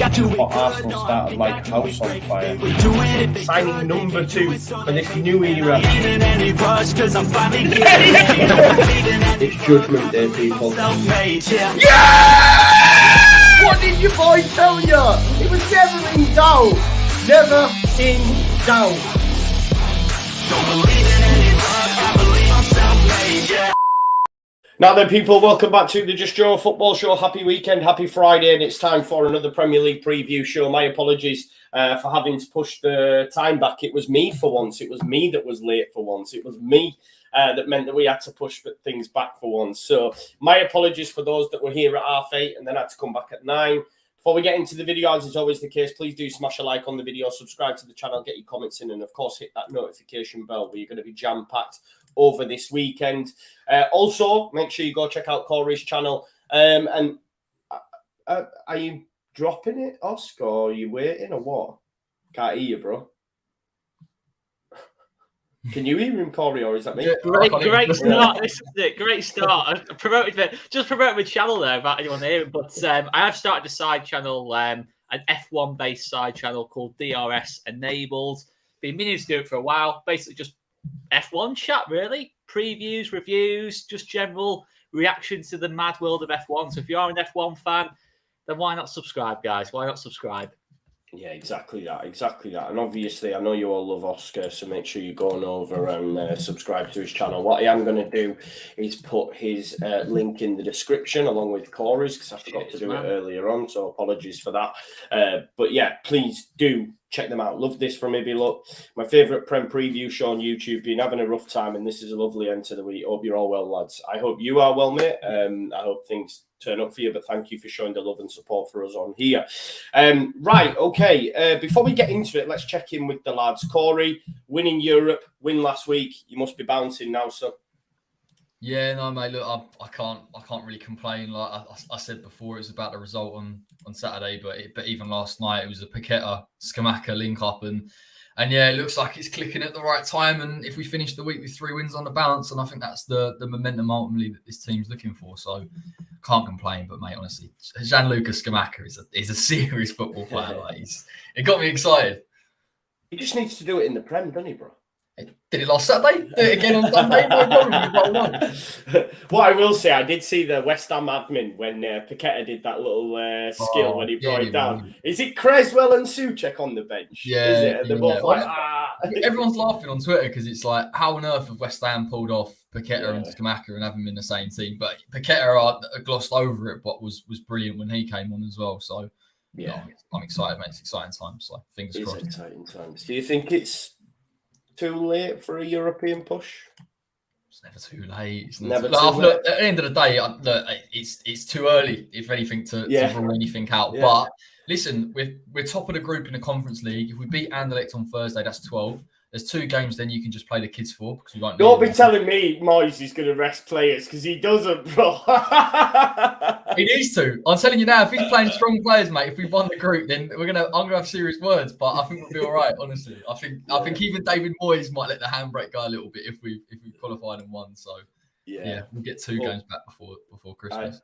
But Arsenal started like a house on fire. Signing number 2 for this new era. It's Judgment Day, people. Yeah! What did your boy tell you? It was never in doubt. Never in doubt. Don't believe in any luck, I believe I'm self-made, yeah. Now then, people, welcome back to the Just Joe Football Show. Happy weekend, happy Friday, and it's time for another Premier League preview show. My apologies for having to push the time back. It was me for once. It was me that was late for once. It was me that meant that we had to push things back for once. So my apologies for those that were here at 8:30 and then had to come back at 9. Before we get into the video, as is always the case, please do smash a like on the video, subscribe to the channel, get your comments in, and of course hit that notification bell where you're going to be jam-packed over this weekend. Also, make sure you go check out Corey's channel. And are you dropping it, Oscar, or are you waiting, or what? Can't hear you, bro. Can you hear him, Corey, or is that me? Yeah, great start. This is it. Great start. I promoted my channel there without anyone hearing. But I have started a side channel, an F1 based side channel called DRS Enabled. Been meaning to do it for a while. Basically, just F1 chat, really. Previews, reviews, just general reactions to the mad world of F1. So if you are an F1 fan, then why not subscribe, guys? Why not subscribe? Yeah, exactly that. And obviously, I know you all love Oscar, so make sure you're going over and subscribe to his channel. What I am going to do is put his link in the description along with Corey's, because I forgot to do it earlier on, so apologies for that. But yeah, please do check them out. Love this from Maybe Look, my favourite Prem preview show on YouTube. Been having a rough time, and this is a lovely end to the week. Hope you're all well, lads. I hope you are well, mate. I hope things turn up for you, but thank you for showing the love and support for us on here. Right, okay. Before we get into it, let's check in with the lads. Corey, winning Europe, win last week. You must be bouncing now, son. Yeah, no, mate. Look, I can't really complain. Like I said before, it was about the result on Saturday, but even last night it was a Paqueta Scamacca link up, and yeah, it looks like it's clicking at the right time. And if we finish the week with 3 wins on the bounce, and I think that's the momentum ultimately that this team's looking for. So can't complain. But mate, honestly, Gianluca Scamacca is a serious football player. Like, it got me excited. He just needs to do it in the Prem, doesn't he, bro? Did it last Saturday? Did it again on Sunday? No problem. What I will say, I did see the West Ham admin when Paqueta did that little skill when he brought it down. Is it Creswell and Souček on the bench? Yeah. Is it? They're both like, Everyone's laughing on Twitter because it's like, how on earth have West Ham pulled off Paqueta and Scamacca and have them in the same team? But Paqueta glossed over it, but was brilliant when he came on as well. So yeah, I'm excited, mate. It's exciting times. So fingers crossed. It's exciting times. Do you think it's too late for a European push? It's never too late. It's never too late. Look, at the end of the day, it's too early, if anything, to rule anything out. Yeah. But listen, we're top of the group in the Conference League. If we beat Anderlecht on Thursday, that's 12. There's 2 games then you can just play the kids for, because we won't. Don't be telling me Moyes is going to rest players, because he doesn't, bro. He needs to. I'm telling you now, if he's playing strong players, mate, if we've won the group, then I'm gonna have serious words. But I think we'll be all right, honestly. I think even David Moyes might let the handbrake go a little bit if we've qualified and won. So yeah, we'll get 2 games back before Christmas.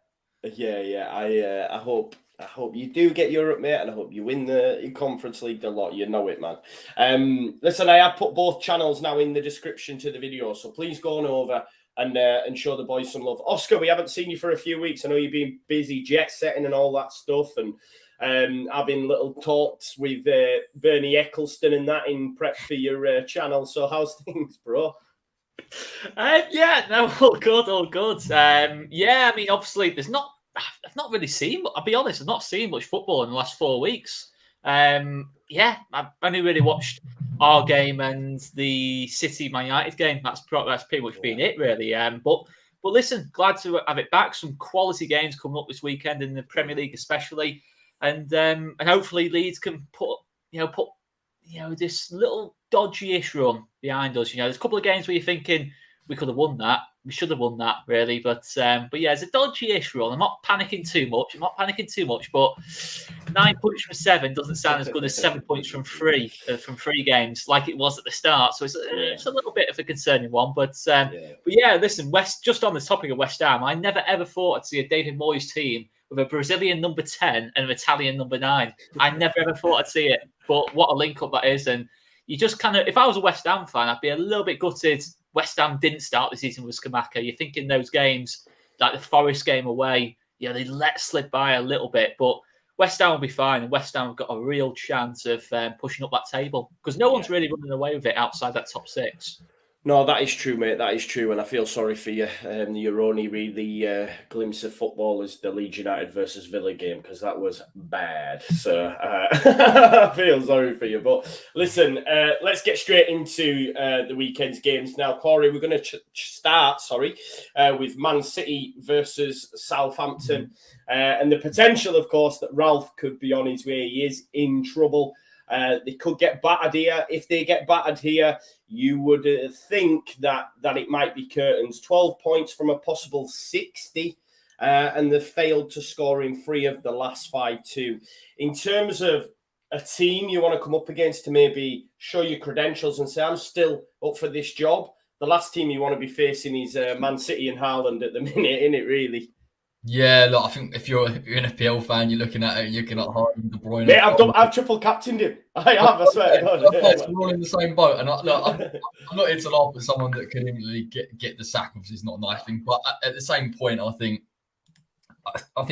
I hope you do get Europe, mate, and I hope you win the Conference League a lot. You know it, man. Listen, I have put both channels now in the description to the video, so please go on over and show the boys some love. Oscar, we haven't seen you for a few weeks. I know you've been busy jet setting and all that stuff, and having little talks with Bernie Eccleston and that in prep for your channel. So how's things, bro? All good. I mean, obviously, I've not really seen. I'll be honest, I've not seen much football in the last 4 weeks. I've only really watched our game and the City Man United game. That's pretty much been it, really. But listen, glad to have it back. Some quality games coming up this weekend in the Premier League, especially, and hopefully Leeds can put this little dodgy-ish run behind us. There's a couple of games where you're thinking we could have won that. We should have won that, really. But yeah, it's a dodgy-ish run. I'm not panicking too much. But 9 points from 7 doesn't sound as good as 7 points from 3 games, like it was at the start. So it's a little bit of a concerning one. But yeah, listen, just on the topic of West Ham, I never ever thought I'd see a David Moyes team with a Brazilian number 10 and an Italian number 9. I never ever thought I'd see it, but what a link-up that is. And you just kind of, if I was a West Ham fan, I'd be a little bit gutted West Ham didn't start the season with Scamacca. You're thinking those games, like the Forest game away, they let slip by a little bit, but West Ham will be fine, and West Ham have got a real chance of pushing up that table because no one's really running away with it outside that top 6. No, that is true, mate. That is true, and I feel sorry for you. Your only really glimpse of football is the Leeds United versus Villa game because that was bad. So I feel sorry for you. But listen, let's get straight into the weekend's games now. Corey, we're going to start, with Man City versus Southampton, and the potential, of course, that Ralph could be on his way. He is in trouble. They could get battered here. If they get battered here, you would think that it might be curtains. 12 points from a possible 60, and they've failed to score in 3 of the last 5 too. In terms of a team you want to come up against to maybe show your credentials and say, I'm still up for this job, the last team you want to be facing is Man City and Haaland at the minute, innit, really? Yeah, look, I think if you're an FPL fan, you're looking at Haaland, De Bruyne. Mate, I've triple captained him. I have, I swear to God. We're all in the same boat. And I'm not here to laugh at someone that can immediately get the sack. Obviously, it's not a nice thing. But at the same point, I think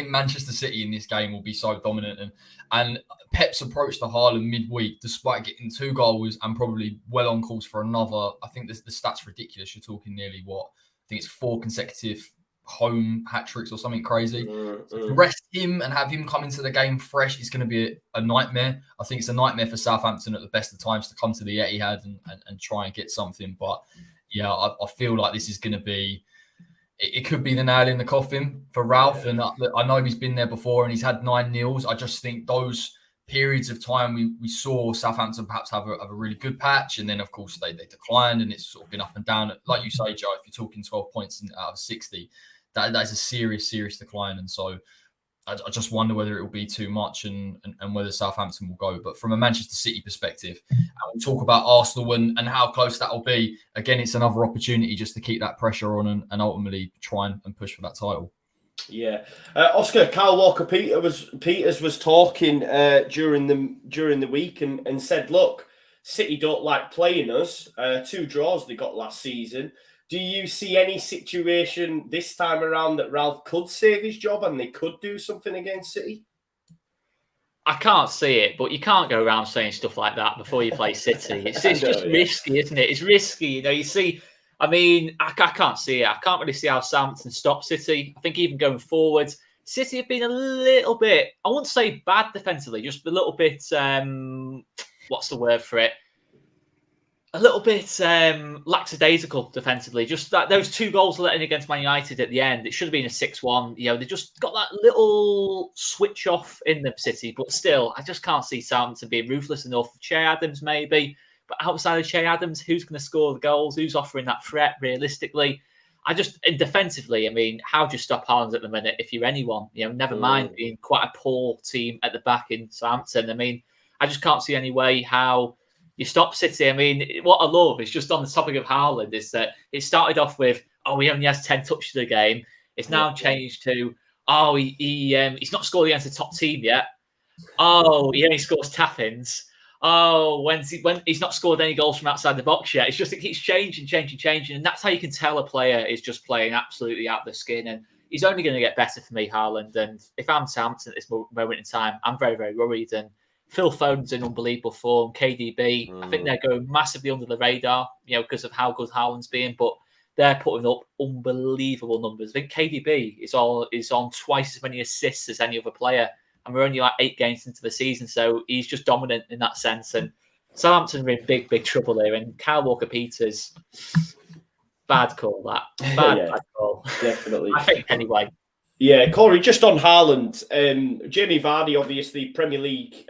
Manchester City in this game will be so dominant. And Pep's approach to Haaland midweek, despite getting 2 goals and probably well on course for another, I think the stats ridiculous. You're talking nearly I think it's 4 consecutive home hat tricks or something crazy. So to rest him and have him come into the game fresh is going to be a nightmare. I think it's a nightmare for Southampton at the best of times to come to the Etihad and try and get something. But yeah, I feel like this is going to be, it could be the nail in the coffin for Ralph. And I know he's been there before and he's had 9-0. I just think those periods of time we saw Southampton perhaps have a really good patch, and then of course they declined, and it's sort of been up and down. Like you say, Joe, if you're talking 12 points out of 60, that is a serious decline. And so I just wonder whether it will be too much and whether Southampton will go. But from a Manchester City perspective, and we'll talk about Arsenal and how close that will be. Again, it's another opportunity just to keep that pressure on and ultimately try and push for that title. Yeah, Oscar, Kyle Walker-Peters was talking during the week and said, look, City don't like playing us. 2 draws they got last season. Do you see any situation this time around that Ralph could save his job and they could do something against City? I can't see it, but you can't go around saying stuff like that before you play City. It's just risky, isn't it? It's risky. You see, I mean, I can't see it. I can't really see how Southampton stop City. I think even going forward, City have been a little bit, I wouldn't say bad defensively, just a little bit, what's the word for it? A little bit lackadaisical defensively. Just that those 2 goals let in against Man United at the end, it should have been a 6-1. They just got that little switch off in the City, but still, I just can't see Southampton being ruthless enough. Che Adams maybe, but outside of Che Adams, who's going to score the goals? Who's offering that threat realistically? And defensively, I mean, how do you stop Haaland at the minute if you're anyone? Never mind being quite a poor team at the back in Southampton. I mean, I just can't see any way how you stop City. I mean, what I love is just on the topic of Haaland is that it started off with, he only has 10 touches a game. It's now changed to, he's not scored against a top team yet. He only scores tap-ins. When he's not scored any goals from outside the box yet. It's just, it keeps changing. And that's how you can tell a player is just playing absolutely out of their skin. And he's only going to get better for me, Haaland. And if I'm Southampton at this moment in time, I'm very, very worried. And Phil Foden's in unbelievable form. KDB, I think they're going massively under the radar, because of how good Haaland's being, but they're putting up unbelievable numbers. I think KDB is on twice as many assists as any other player, and we're only like 8 games into the season, so he's just dominant in that sense. And Southampton are in big, big trouble here. And Kyle Walker-Peters, bad call that. Bad call. Definitely. I think anyway. Yeah, Corey, just on Haaland, Jamie Vardy, obviously, Premier League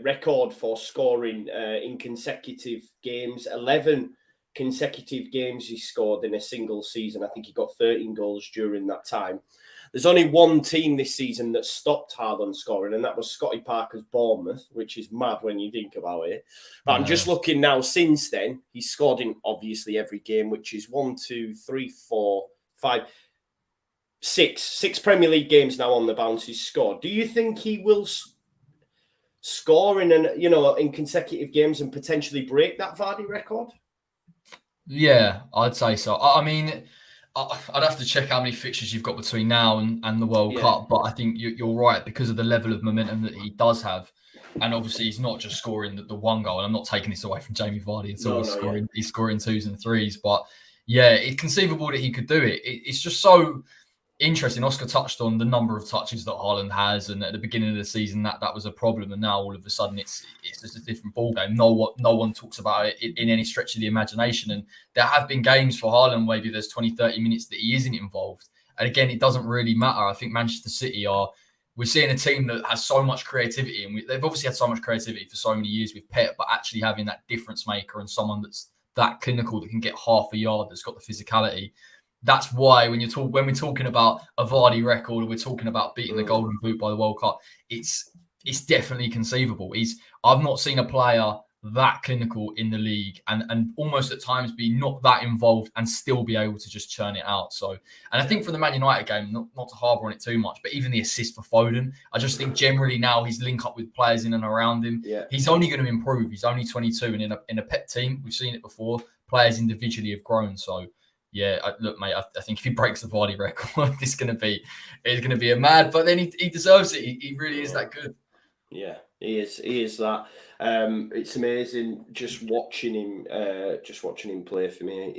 record for scoring in consecutive games. 11 consecutive games he scored in a single season. I think he got 13 goals during that time. There's only one team this season that stopped Haaland scoring, and that was Scotty Parker's Bournemouth, which is mad when you think about it. But I'm just looking now, since then, he's scored in obviously every game, which is 1, 2, 3, 4, 5... six Premier League games now on the bounce he's scored. Do you think he will score in consecutive games and potentially break that Vardy record? Yeah, I'd say so. I mean, I'd have to check how many fixtures you've got between now and the World Cup, but I think you're right because of the level of momentum that he does have. And obviously, he's not just scoring the one goal. And I'm not taking this away from Jamie Vardy at all. He's scoring 2s and 3s. But yeah, it's conceivable that he could do it. It's just so interesting. Oscar touched on the number of touches that Haaland has, and at the beginning of the season that was a problem, and now all of a sudden it's just a different ballgame. No one talks about it in any stretch of the imagination. And there have been games for Haaland where maybe there's 20-30 minutes that he isn't involved, and again it doesn't really matter. I think Manchester City we're seeing a team that has so much creativity, and they've obviously had so much creativity for so many years with Pep, but actually having that difference maker and someone that's that clinical that can get half a yard, that's got the physicality. That's why when we're talking about a Vardy record, or we're talking about beating the Golden Boot by the World Cup, it's definitely conceivable. I've not seen a player that clinical in the league and almost at times be not that involved and still be able to just churn it out. So, and I think for the Man United game, not to harbour on it too much, but even the assist for Foden, I just think generally now his link up with players in and around him, he's only going to improve. He's only 22, and in a Pep team, we've seen it before, players individually have grown. So yeah, look, mate, I think if he breaks the Vardy record, it's going to be a mad. But then he deserves it. He really is that good. Yeah, he is. He is that. It's amazing just watching him play. For me,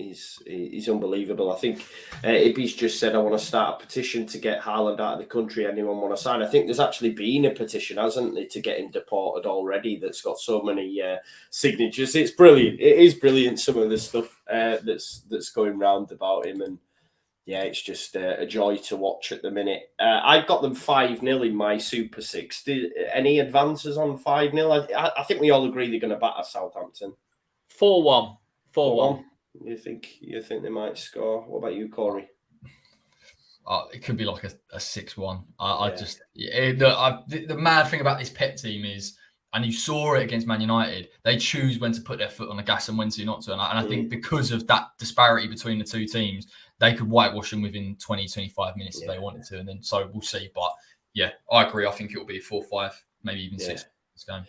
he's unbelievable. I think Ibby's just said, I want to start a petition to get Haaland out of the country. Anyone want to sign? I think there's actually been a petition, hasn't there, to get him deported already, that's got so many signatures. It's brilliant. It is brilliant, some of the stuff that's going round about him. And yeah, it's just a joy to watch at the minute. I've got them 5-0 in my Super 6. Any advances on 5-0? I think we all agree they're going to batter Southampton. 4-1. 4-1. You think they might score? What about you, Corey? It could be like a 6-1. The mad thing about this Pep team is, and you saw it against Man United, they choose when to put their foot on the gas and when to not to. And I think because of that disparity between the two teams, they could whitewash them within 20-25 minutes if they wanted to. And then, so we'll see. But yeah, I agree. I think it'll be 4-5, maybe even 6 this game.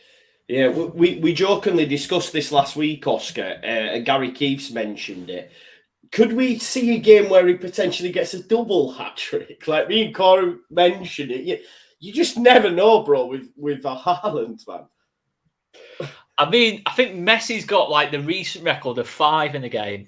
Yeah, we jokingly discussed this last week, Oscar. Gary Keefe's mentioned it. Could we see a game where he potentially gets a double hat-trick? Like me and Corey mentioned it. You just never know, bro, with a Haaland, man. I mean, I think Messi's got like the recent record of 5 in a game.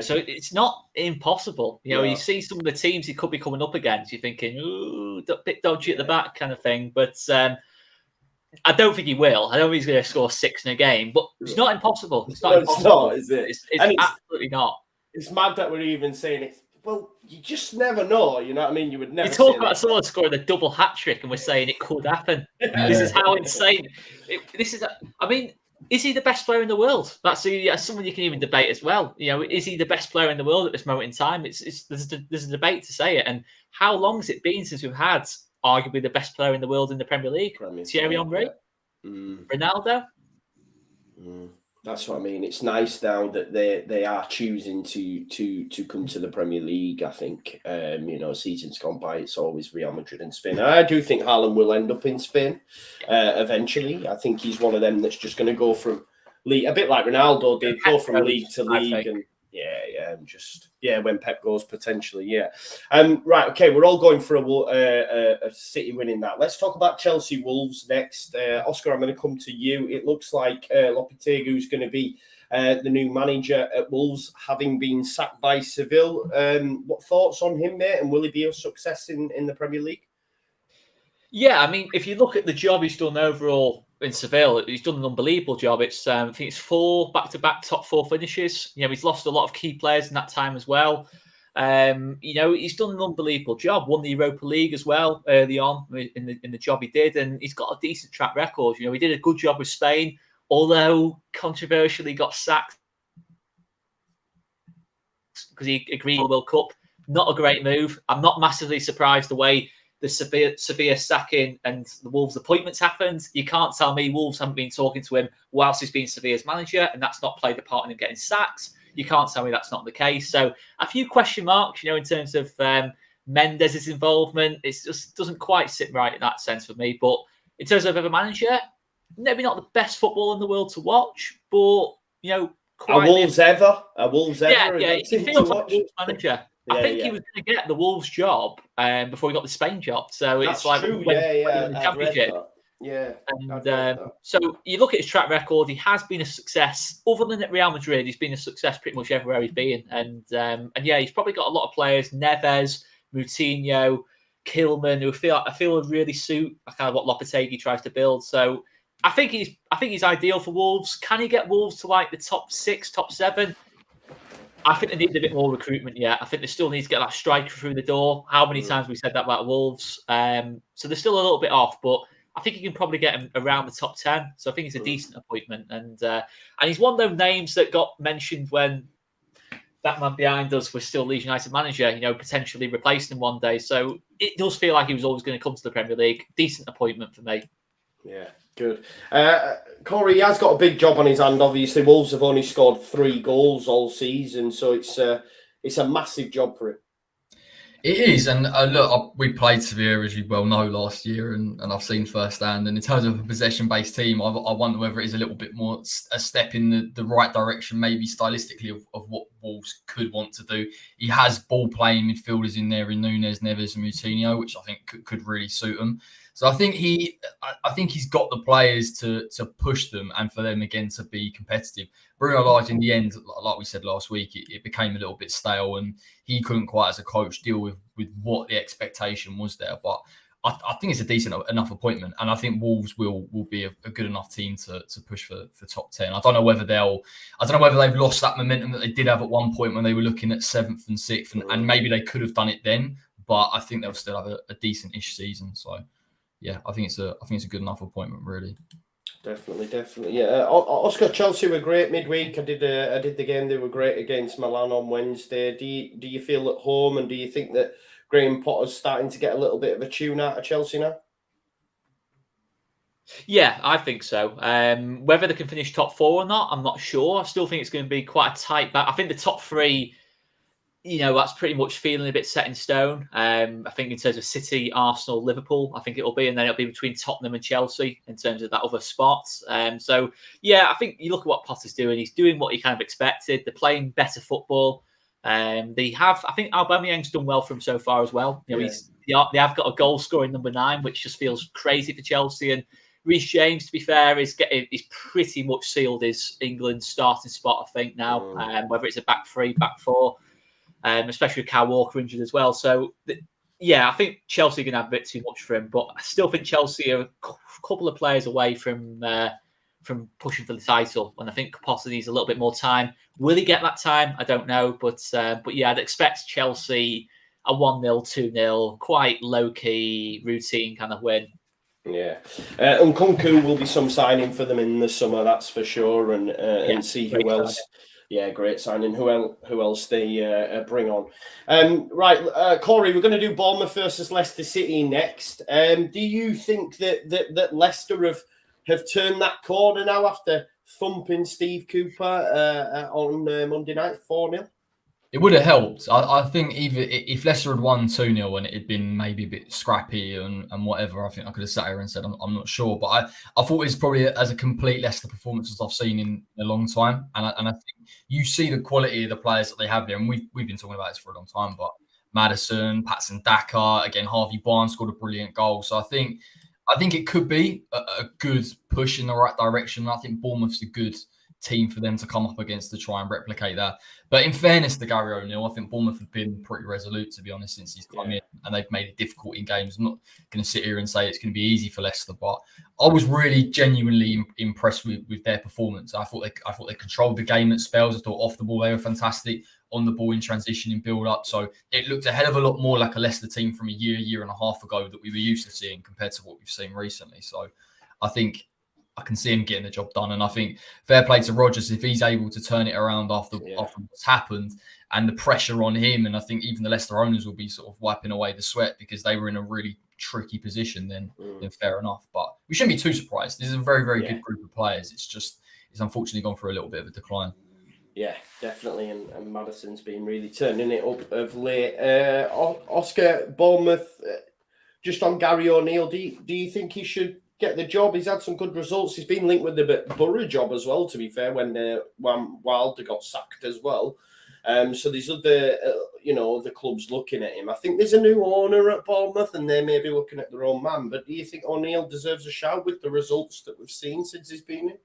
So it's not impossible. You see some of the teams he could be coming up against, you're thinking, ooh, a bit dodgy at the back kind of thing. But I don't think he will. I don't think he's going to score 6 in a game. But it's not impossible. It's not impossible. It's not, is it? It's absolutely not. It's mad that we're even saying it. Well, you just never know. You know what I mean? You would never. You talk about someone scoring a double hat trick, and we're saying it could happen. This is how insane. I mean, is he the best player in the world? That's someone you can even debate as well. Is he the best player in the world at this moment in time? There's a debate to say it. And how long has it been since we've had arguably the best player in the world in the Premier League? Thierry Henry, Ronaldo. That's what I mean. It's nice now that they are choosing to come to the Premier League. I think seasons gone by, it's always Real Madrid and Spain. And I do think Haaland will end up in Spain eventually. I think he's one of them that's just going to go from league, a bit like Ronaldo did, go from league to league, and when Pep goes potentially, right, okay, we're all going for a City winning that. Let's talk about Chelsea Wolves next. Oscar, I'm going to come to you. It looks like Lopetegui is going to be the new manager at Wolves, having been sacked by Seville. What thoughts on him, mate? And will he be a success in the Premier League? Yeah, I mean, if you look at the job he's done overall in Seville, he's done an unbelievable job. It's I think it's 4 back-to-back top 4 finishes. He's lost a lot of key players in that time as well. He's done an unbelievable job. Won the Europa League as well early on in the job he did, and he's got a decent track record. He did a good job with Spain, although controversially got sacked because he agreed with the World Cup. Not a great move. I'm not massively surprised the way the Sevilla sacking and the Wolves appointments happened. You can't tell me Wolves haven't been talking to him whilst he's been Sevilla's manager, and that's not played a part in him getting sacked. You can't tell me that's not the case. So a few question marks, in terms of Mendes' involvement, it just doesn't quite sit right in that sense for me. But in terms of a manager, maybe not the best football in the world to watch, but Are Wolves ever a good he team to feels like a watch? Wolves manager. I think he was going to get the Wolves job before he got the Spain job. So it's like true. when Yeah, the I'd read championship. that. Yeah, And so you look at his track record, he has been a success. Other than at Real Madrid, he's been a success pretty much everywhere he's been. And yeah, he's probably got a lot of players, Neves, Moutinho, Kilman, who I feel would really suit kind of what Lopetegui tries to build. So I think he's ideal for Wolves. Can he get Wolves to like the top 6, top 7? I think they need a bit more recruitment yet. I think they still need to get that striker through the door. How many times we said that about Wolves? So they're still a little bit off, but I think he can probably get him around the top 10. So I think it's a decent appointment. And he's one of those names that got mentioned when that man behind us was still Leeds United manager, potentially replacing him one day. So it does feel like he was always going to come to the Premier League. Decent appointment for me. Yeah, good. Corey has got a big job on his hand. Obviously, Wolves have only scored 3 goals all season, so it's a massive job for him. It is, and look, we played Sevilla, as you well know, last year, and I've seen firsthand. And in terms of a possession-based team, I wonder whether it is a little bit more a step in the right direction, maybe stylistically, of what Wolves could want to do. He has ball-playing midfielders in there in Nunes, Neves, and Moutinho, which I think could really suit him. So I think he's got the players to push them and for them again to be competitive. Bruno Lage, in the end, like we said last week, it became a little bit stale, and he couldn't quite, as a coach, deal with what the expectation was there. But I think it's a decent enough appointment, and I think Wolves will be a good enough team to push for top 10. I don't know whether they've lost that momentum that they did have at one point when they were looking at 7th and 6th, and maybe they could have done it then. But I think they'll still have a decent-ish season. So yeah, I think it's a good enough appointment, really. Definitely. Yeah, Oscar, Chelsea were great midweek. I did the game. They were great against Milan on Wednesday. Do you feel at home, and do you think that Graham Potter's starting to get a little bit of a tune out of Chelsea now? Yeah, I think so. Whether they can finish top 4 or not, I'm not sure. I still think it's going to be quite a tight battle. I think the top 3, that's pretty much feeling a bit set in stone. I think in terms of City, Arsenal, Liverpool, I think it'll be, and then it'll be between Tottenham and Chelsea in terms of that other spot. So yeah, I think you look at what Potter's doing. He's doing what he kind of expected. They're playing better football. I think Aubameyang's done well for him so far as well. They have got a goal scoring number 9, which just feels crazy for Chelsea. And Reece James, to be fair, he's pretty much sealed his England starting spot, I think, now. Whether it's a back 3, back 4. Especially with Kyle Walker injured as well. So, yeah, I think Chelsea are going to have a bit too much for him. But I still think Chelsea are a couple of players away from pushing for the title. And I think Potter needs a little bit more time. Will he get that time? I don't know. But yeah, I'd expect Chelsea a 1-0, 2-0, quite low-key, routine kind of win. Yeah. Nkunku will be some signing for them in the summer, that's for sure. And see who else... Signing. Yeah, great signing. Who else they bring on? Right, Corey, we're going to do Bournemouth versus Leicester City next. Do you think that Leicester have turned that corner now after thumping Steve Cooper on Monday night 4-0? It would have helped. I think even if Leicester had won 2-0 and it had been maybe a bit scrappy and whatever, I think I could have sat here and said I'm not sure. But I thought it was probably as a complete Leicester performance as I've seen in a long time. And I think you see the quality of the players that they have there. And we've been talking about this for a long time. But Maddison, Patson Daka, again, Harvey Barnes scored a brilliant goal. So I think it could be a good push in the right direction. I think Bournemouth's a good team for them to come up against to try and replicate that. But in fairness to Gary O'Neill, I think Bournemouth have been pretty resolute, to be honest, since he's come in, and they've made it difficult in games. I'm not going to sit here and say it's going to be easy for Leicester, but I was really genuinely impressed with their performance. I thought they controlled the game at spells. I thought off the ball they were fantastic, on the ball in transition and build up. So it looked a hell of a lot more like a Leicester team from a year and a half ago that we were used to seeing compared to what we've seen recently. So I think I can see him getting the job done. And I think fair play to Rodgers if he's able to turn it around after what's happened and the pressure on him. And I think even the Leicester owners will be sort of wiping away the sweat because they were in a really tricky position then fair enough. But we shouldn't be too surprised. This is a very, very good group of players. It's unfortunately gone through a little bit of a decline. Yeah, definitely, and Maddison's been really turning it up of late. Oscar, Bournemouth, just on Gary O'Neill, do you think he should get the job? He's had some good results. He's been linked with the Borough job as well, to be fair, when Wilder got sacked as well. So there's other, the clubs looking at him. I think there's a new owner at Bournemouth, and they may be looking at their own man. But do you think O'Neill deserves a shout with the results that we've seen since he's been in?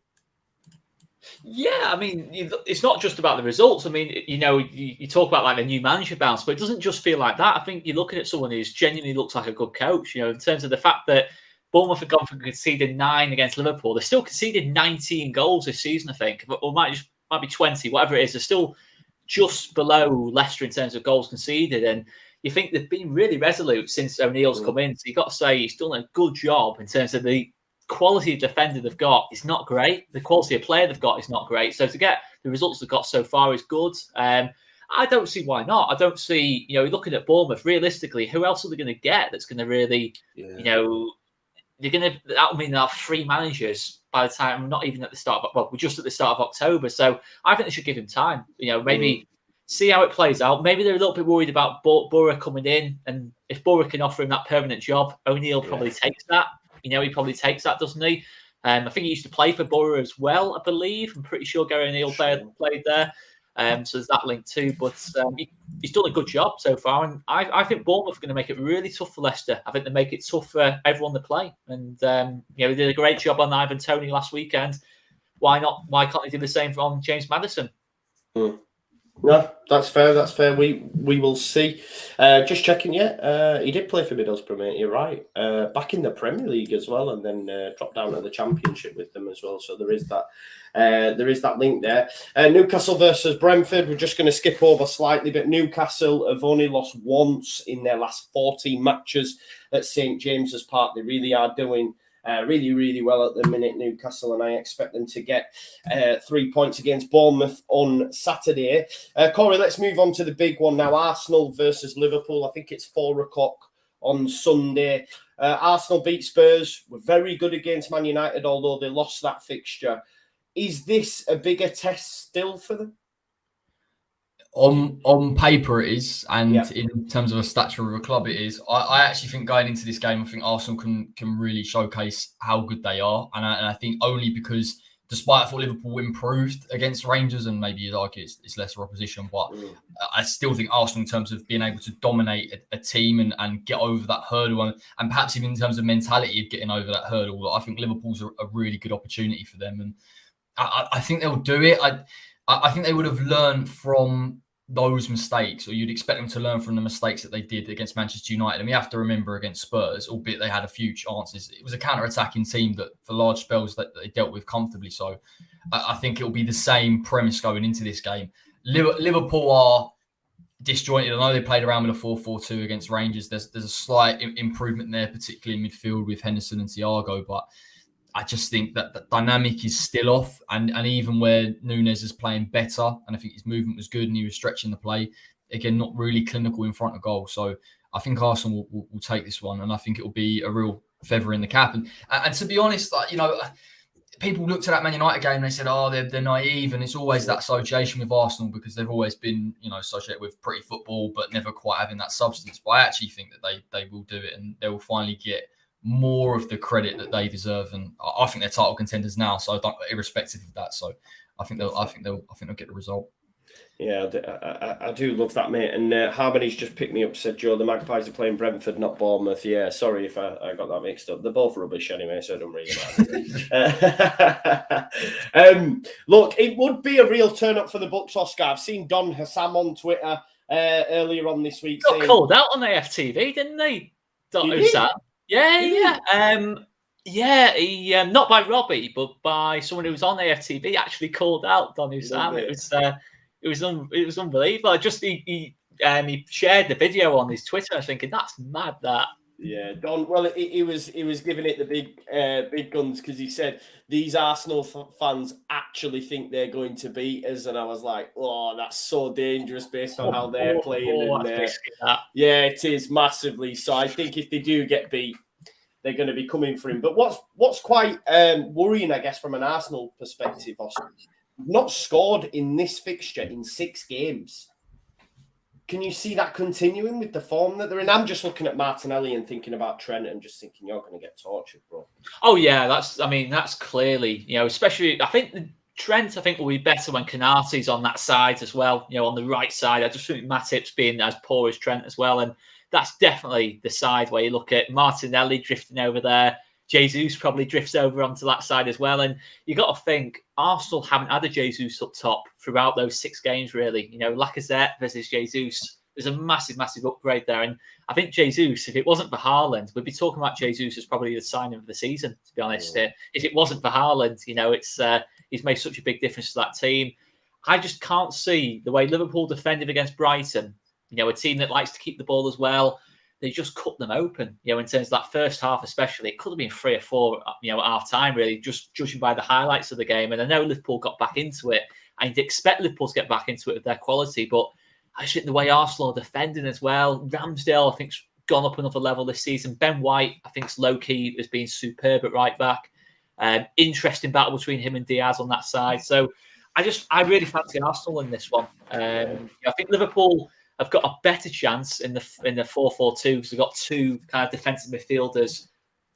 Yeah, I mean, it's not just about the results. I mean, you talk about like the new manager bounce, but it doesn't just feel like that. I think you're looking at someone who's genuinely looks like a good coach, in terms of the fact that Bournemouth have gone from conceding 9 against Liverpool. They're still conceded 19 goals this season, I think, or might be 20, whatever it is. They're still just below Leicester in terms of goals conceded. And you think they've been really resolute since O'Neill's come in. So you've got to say he's done a good job in terms of the quality of defender they've got is not great. The quality of player they've got is not great. So to get the results they've got so far is good. I don't see why not. I don't see, looking at Bournemouth, realistically, who else are they going to get that's going to really, that'll mean they'll have 3 managers by the time, not even at the start of, we're just at the start of October. So I think they should give him time, maybe see how it plays out. Maybe they're a little bit worried about Borough coming in. And if Borough can offer him that permanent job, O'Neill probably takes that. He probably takes that, doesn't he? I think he used to play for Borough as well, I believe. I'm pretty sure Gary O'Neill played there. So there's that link too. But he's done a good job so far. And I think Bournemouth are going to make it really tough for Leicester. I think they make it tough for everyone to play. And, they did a great job on Ivan Toney last weekend. Why not? Why can't they do the same on James Maddison? No, that's fair. That's fair. We will see. Just checking. Yeah, he did play for Middlesbrough, mate. You're right. Back in the Premier League as well, and then dropped down to the Championship with them as well. So there is that. There is that link there. Newcastle versus Brentford. We're just going to skip over slightly, but Newcastle have only lost once in their last 14 matches at St James's Park. They really are doing really, really well at the minute, Newcastle, and I expect them to get 3 points against Bournemouth on Saturday. Corey, let's move on to the big one now. Arsenal versus Liverpool. I think it's 4 o'clock on Sunday. Arsenal beat Spurs. Were very good against Man United, although they lost that fixture. Is this a bigger test still for them? On paper it is, and in terms of a stature of a club it is. I actually think going into this game, I think Arsenal can really showcase how good they are, and I think only because despite I thought Liverpool improved against Rangers, and maybe you'd argue it's lesser opposition, but I still think Arsenal in terms of being able to dominate a team and get over that hurdle, and perhaps even in terms of mentality of getting over that hurdle, I think Liverpool's a really good opportunity for them, and I think they'll do it. I think they would have learned from those mistakes, or you'd expect them to learn from the mistakes that they did against Manchester United. And we have to remember against Spurs, albeit they had a few chances, it was a counter-attacking team that for large spells that they dealt with comfortably. So I think it'll be the same premise going into this game. Liverpool are disjointed. I know they played around with a 4-4-2 against Rangers. There's a slight improvement there, particularly in midfield with Henderson and Thiago, but I just think that the dynamic is still off, and even where Núñez is playing better, and I think his movement was good and he was stretching the play, again, not really clinical in front of goal. So I think Arsenal will take this one, and I think it will be a real feather in the cap. And to be honest, people looked at that Man United game and they said, oh, they're naive, and it's always that association with Arsenal because they've always been, associated with pretty football, but never quite having that substance. But I actually think that they will do it, and they will finally get more of the credit that they deserve, and I think they're title contenders now. So irrespective of that, so I think they'll get the result. Yeah, I do love that, mate. And Harmony's just picked me up. Said Joe, the Magpies are playing Brentford, not Bournemouth. Yeah, sorry if I got that mixed up. They're both rubbish anyway, so it don't really matter. Look, it would be a real turn up for the Bucks, Oscar. I've seen Don Hassam on Twitter earlier on this week. Got called out on AFTV, didn't they? Don Hassam. Yeah. He not by Robbie, but by someone who was on AFTV actually called out Don Hassam. It was unbelievable. Just he shared the video on his Twitter. I was thinking that's mad. That. Yeah, Don. Well, he was giving it the big guns because he said these Arsenal fans actually think they're going to beat us, and I was like, oh, that's so dangerous based on how they're playing. Yeah, it is massively. So I think if they do get beat, they're going to be coming for him. But what's quite worrying, I guess, from an Arsenal perspective, Oscar, not scored in this fixture in 6 games. Can you see that continuing with the form that they're in? I'm just looking at Martinelli and thinking about Trent and just thinking you're going to get tortured, bro. Oh yeah, that's clearly, especially I think Trent will be better when Canate's on that side as well. On the right side, I just think Matip's being as poor as Trent as well, and that's definitely the side where you look at Martinelli drifting over there. Jesus probably drifts over onto that side as well. And you got to think Arsenal haven't had a Jesus up top throughout those 6 games, really. Lacazette versus Jesus, there's a massive, massive upgrade there. And I think Jesus, if it wasn't for Haaland, we'd be talking about Jesus as probably the signing of the season, to be honest. If it wasn't for Haaland, he's made such a big difference to that team. I just can't see the way Liverpool defended against Brighton, a team that likes to keep the ball as well. They just cut them open, in terms of that first half especially. It could have been 3 or 4, at half time, really, just judging by the highlights of the game. And I know Liverpool got back into it. I'd expect Liverpool to get back into it with their quality, but I just think the way Arsenal are defending as well. Ramsdale, I think, has gone up another level this season. Ben White, I think, low-key has been superb at right back. Interesting battle between him and Diaz on that side. So I really fancy Arsenal in this one. I think Liverpool have got a better chance in the 4-4-2 because they've got 2 kind of defensive midfielders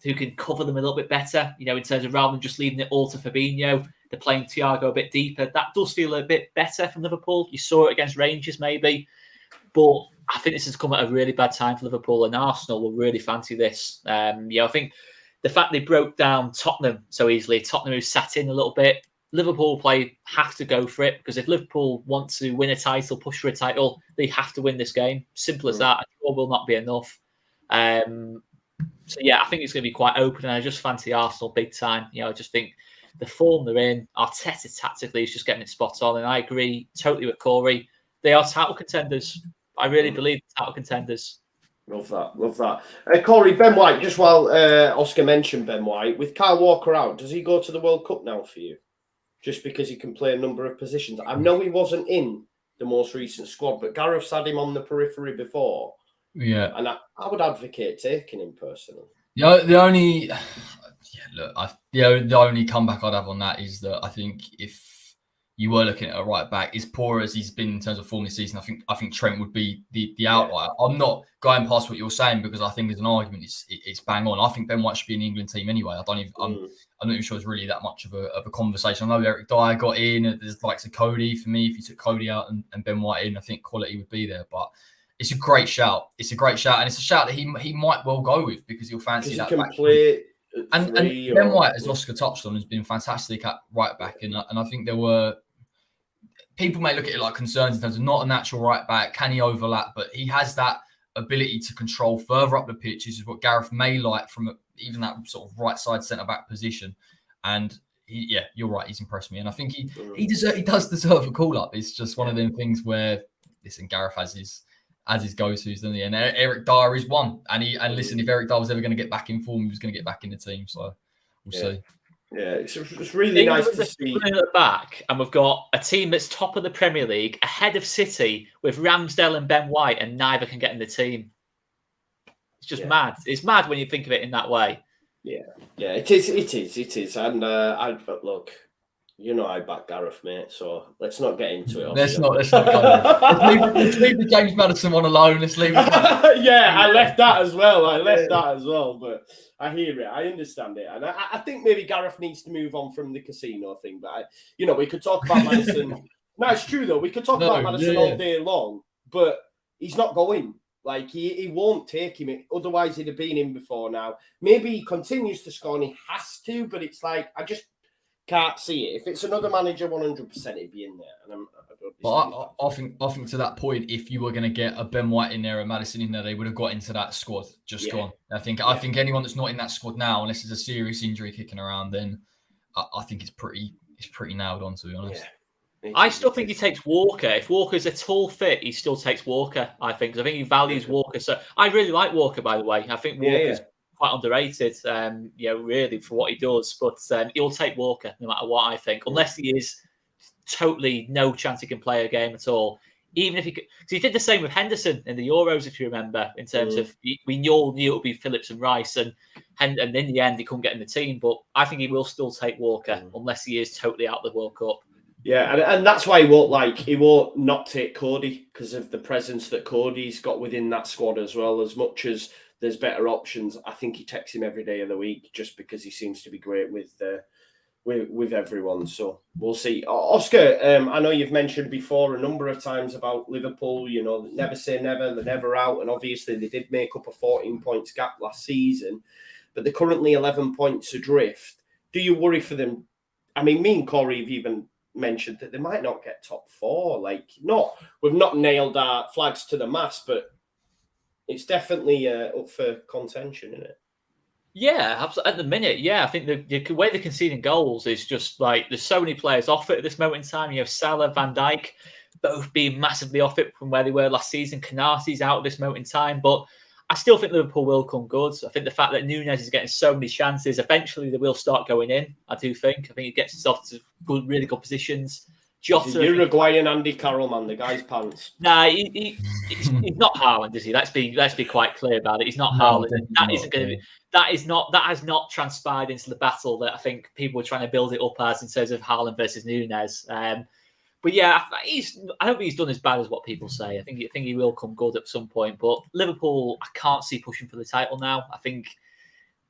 who can cover them a little bit better, in terms of rather than just leaving it all to Fabinho, they're playing Thiago a bit deeper. That does feel a bit better from Liverpool. You saw it against Rangers maybe, but I think this has come at a really bad time for Liverpool, and Arsenal will really fancy this. I think the fact they broke down Tottenham so easily, Tottenham who sat in a little bit, Liverpool have to go for it, because if Liverpool want to win a title, push for a title, they have to win this game. Simple as that. It will not be enough. I think it's going to be quite open, and I just fancy Arsenal big time. I just think the form they're in, Arteta tactically is just getting it spot on, and I agree totally with Corey. They are title contenders. I really believe title contenders. Love that. Corey, Ben White, just while Oscar mentioned Ben White, with Kyle Walker out, does he go to the World Cup now for you? Just because he can play a number of positions. I know he wasn't in the most recent squad, but Gareth's had him on the periphery before. Yeah. And I would advocate taking him personally. The only comeback I'd have on that is that I think if you were looking at a right back, as poor as he's been in terms of form this season, I think Trent would be the outlier. I'm not going past what you're saying because I think there's an argument it's bang on. I think Ben White should be in the England team anyway. I'm not even sure it's really that much of a conversation. I know Eric Dyer got in. There's likes of Cody for me. If you took Cody out and Ben White in, I think quality would be there. But it's a great shout. And it's a shout that he might well go with because he'll fancy that. He can play. And Ben White, as Oscar touched on, has been fantastic at right back, and I think there were people may look at it like concerns in terms of not a natural right back. Can he overlap? But he has that ability to control further up the pitch. This is what Gareth may like from even that sort of right side centre back position. And you're right. He's impressed me, and I think he does deserve a call up. It's just one of them things where listen, Gareth has his go-tos, doesn't he? And Eric Dyer is one. And listen, if Eric Dyer was ever going to get back in form, he was going to get back in the team. So we'll see. Yeah, it's really nice to see. At the back, and we've got a team that's top of the Premier League, ahead of City, with Ramsdale and Ben White, and neither can get in the team. It's just mad. It's mad when you think of it in that way. Yeah, it is. And look, I back Gareth, mate. So let's not get into it. Let's not go. Let's leave the James Maddison one alone. Let's leave it. Yeah, I left that as well. But I hear it. I understand it. And I think maybe Gareth needs to move on from the casino thing. But, we could talk about Maddison. No, it's true, though. We could talk about Maddison all day long. But he's not going. Like, he won't take him. Otherwise, he'd have been in before now. Maybe he continues to score and he has to. But it's like, I just can't see it. If it's another manager, 100% he'd be in there. And I think to that point, if you were going to get a Ben White in there and Maddison in there, they would have got into that squad. Gone. I think anyone that's not in that squad now, unless there's a serious injury kicking around, then I think it's pretty nailed on, to be honest. Yeah. I still think he takes Walker. If Walker's a tall fit, he still takes Walker, I think. Because I think he values Walker. So I really like Walker, by the way. I think Walker's quite underrated, really, for what he does. But he'll take Walker no matter what, I think. Unless he is totally no chance he can play a game at all. Even if he could. Because he did the same with Henderson in the Euros, if you remember, in terms of we all knew it would be Phillips and Rice. And in the end, he couldn't get in the team. But I think he will still take Walker unless he is totally out of the World Cup. Yeah, and that's why he won't not take Cody because of the presence that Cody's got within that squad as well. As much as there's better options, I think he texts him every day of the week just because he seems to be great with everyone. So we'll see. Oscar, I know you've mentioned before a number of times about Liverpool. You know, never say never; they're never out. And obviously, they did make up a 14 points gap last season, but they're currently 11 points adrift. Do you worry for them? I mean, me and Corey have even mentioned that they might not get top 4. We've not nailed our flags to the mast, but it's definitely up for contention, isn't it? Yeah, absolutely. At the minute, yeah, I think the way they're conceding goals is just like there's so many players off it at this moment in time. You have Salah, Van Dijk, both being massively off it from where they were last season. Canate's out at this moment in time, but I still think Liverpool will come good. I think the fact that Núñez is getting so many chances, eventually they will start going in. I do think. I think he gets himself to really good positions. Jota, Uruguayan Andy Carroll, man, the guy's pants. Nah, he's not Haaland, is he? Let's be quite clear about it. He's not Haaland. That isn't going to be. That has not transpired into the battle that I think people were trying to build it up as in terms of Haaland versus Núñez. But yeah, I don't think he's done as bad as what people say. I think he will come good at some point. But Liverpool, I can't see pushing for the title now. I think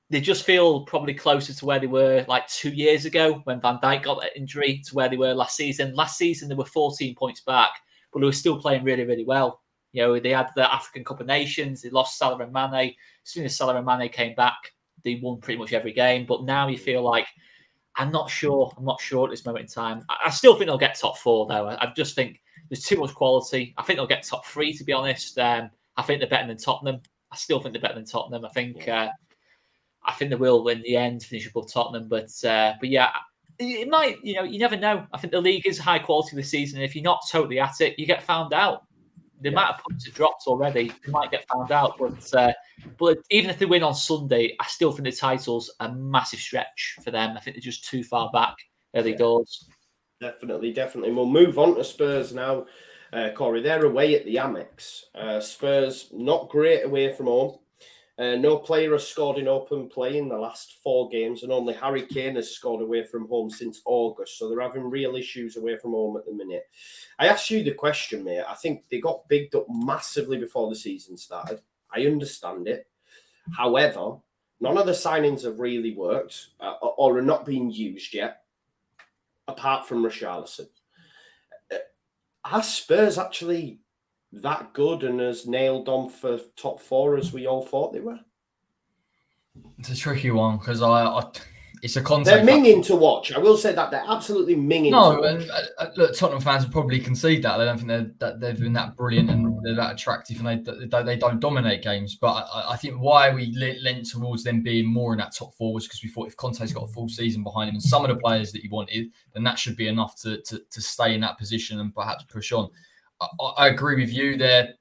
they just feel probably closer to where they were like 2 years ago when Van Dijk got that injury to where they were last season. Last season, they were 14 points back, but they were still playing really, really well. You know, they had the African Cup of Nations. They lost Salah and Mane. As soon as Salah and Mane came back, they won pretty much every game. But now you feel like, I'm not sure at this moment in time. I still think they'll get top 4, though. I just think there's too much quality. I think they'll get top 3, to be honest. I think they're better than Tottenham. I still think they're better than Tottenham. I think they will, in the end, finish above Tottenham. But yeah, it might, you never know. I think the league is high quality this season. And if you're not totally at it, you get found out. The amount of points have dropped already. They might get found out. But even if they win on Sunday, I still think the title's a massive stretch for them. I think they're just too far back early doors. Definitely. We'll move on to Spurs now. Corey, they're away at the Amex. Spurs, not great away from home. No player has scored in open play in the last 4 games, and only Harry Kane has scored away from home since August. So they're having real issues away from home at the minute. I asked you the question, mate. I think they got bigged up massively before the season started. I understand it. However, none of the signings have really worked or are not being used yet, apart from Richarlison. Are Spurs actually that good and as nailed on for top 4 as we all thought they were? It's a tricky one because it's a concept. They're minging to watch. I will say that they're absolutely minging. No, and look, Tottenham fans will probably concede that. They don't think they've been that brilliant and they're that attractive, and they don't dominate games. But I think why we lent towards them being more in that top 4 was because we thought if Conte's got a full season behind him and some of the players that he wanted, then that should be enough to stay in that position and perhaps push on. I agree with you there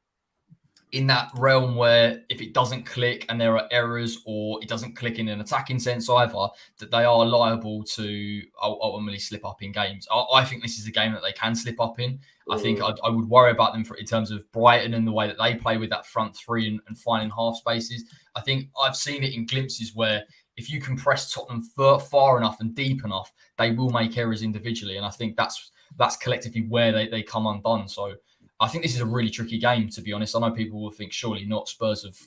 in that realm where if it doesn't click and there are errors or it doesn't click in an attacking sense either, that they are liable to ultimately slip up in games. I think this is a game that they can slip up in. I think I would worry about them in terms of Brighton and the way that they play with that front 3 and finding half spaces. I think I've seen it in glimpses where if you can press Tottenham far enough and deep enough, they will make errors individually. And I think that's collectively where they come undone. So I think this is a really tricky game, to be honest. I know people will think surely not. Spurs have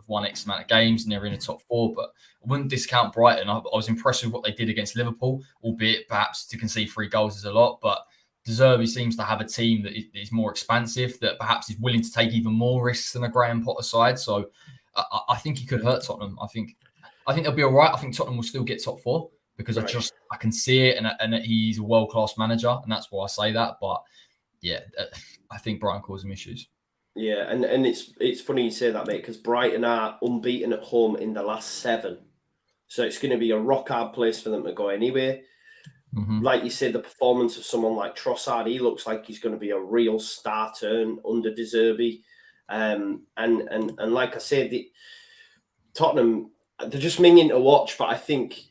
won X amount of games and they're in the top 4, but I wouldn't discount Brighton. I was impressed with what they did against Liverpool, albeit perhaps to concede 3 goals is a lot. But De Zerbi seems to have a team that is more expansive, that perhaps is willing to take even more risks than a Graham Potter side. So I think he could hurt Tottenham. I think they'll be all right. I think Tottenham will still get top 4 because I can see it and he's a world-class manager, and that's why I say that. But yeah, I think Brighton caused them issues. Yeah, and it's funny you say that, mate, because Brighton are unbeaten at home in the last 7. So it's going to be a rock-hard place for them to go anyway. Mm-hmm. Like you said, the performance of someone like Trossard, he looks like he's going to be a real star turn under De Zerbi. And like I said, Tottenham, they're just minging to watch, but I think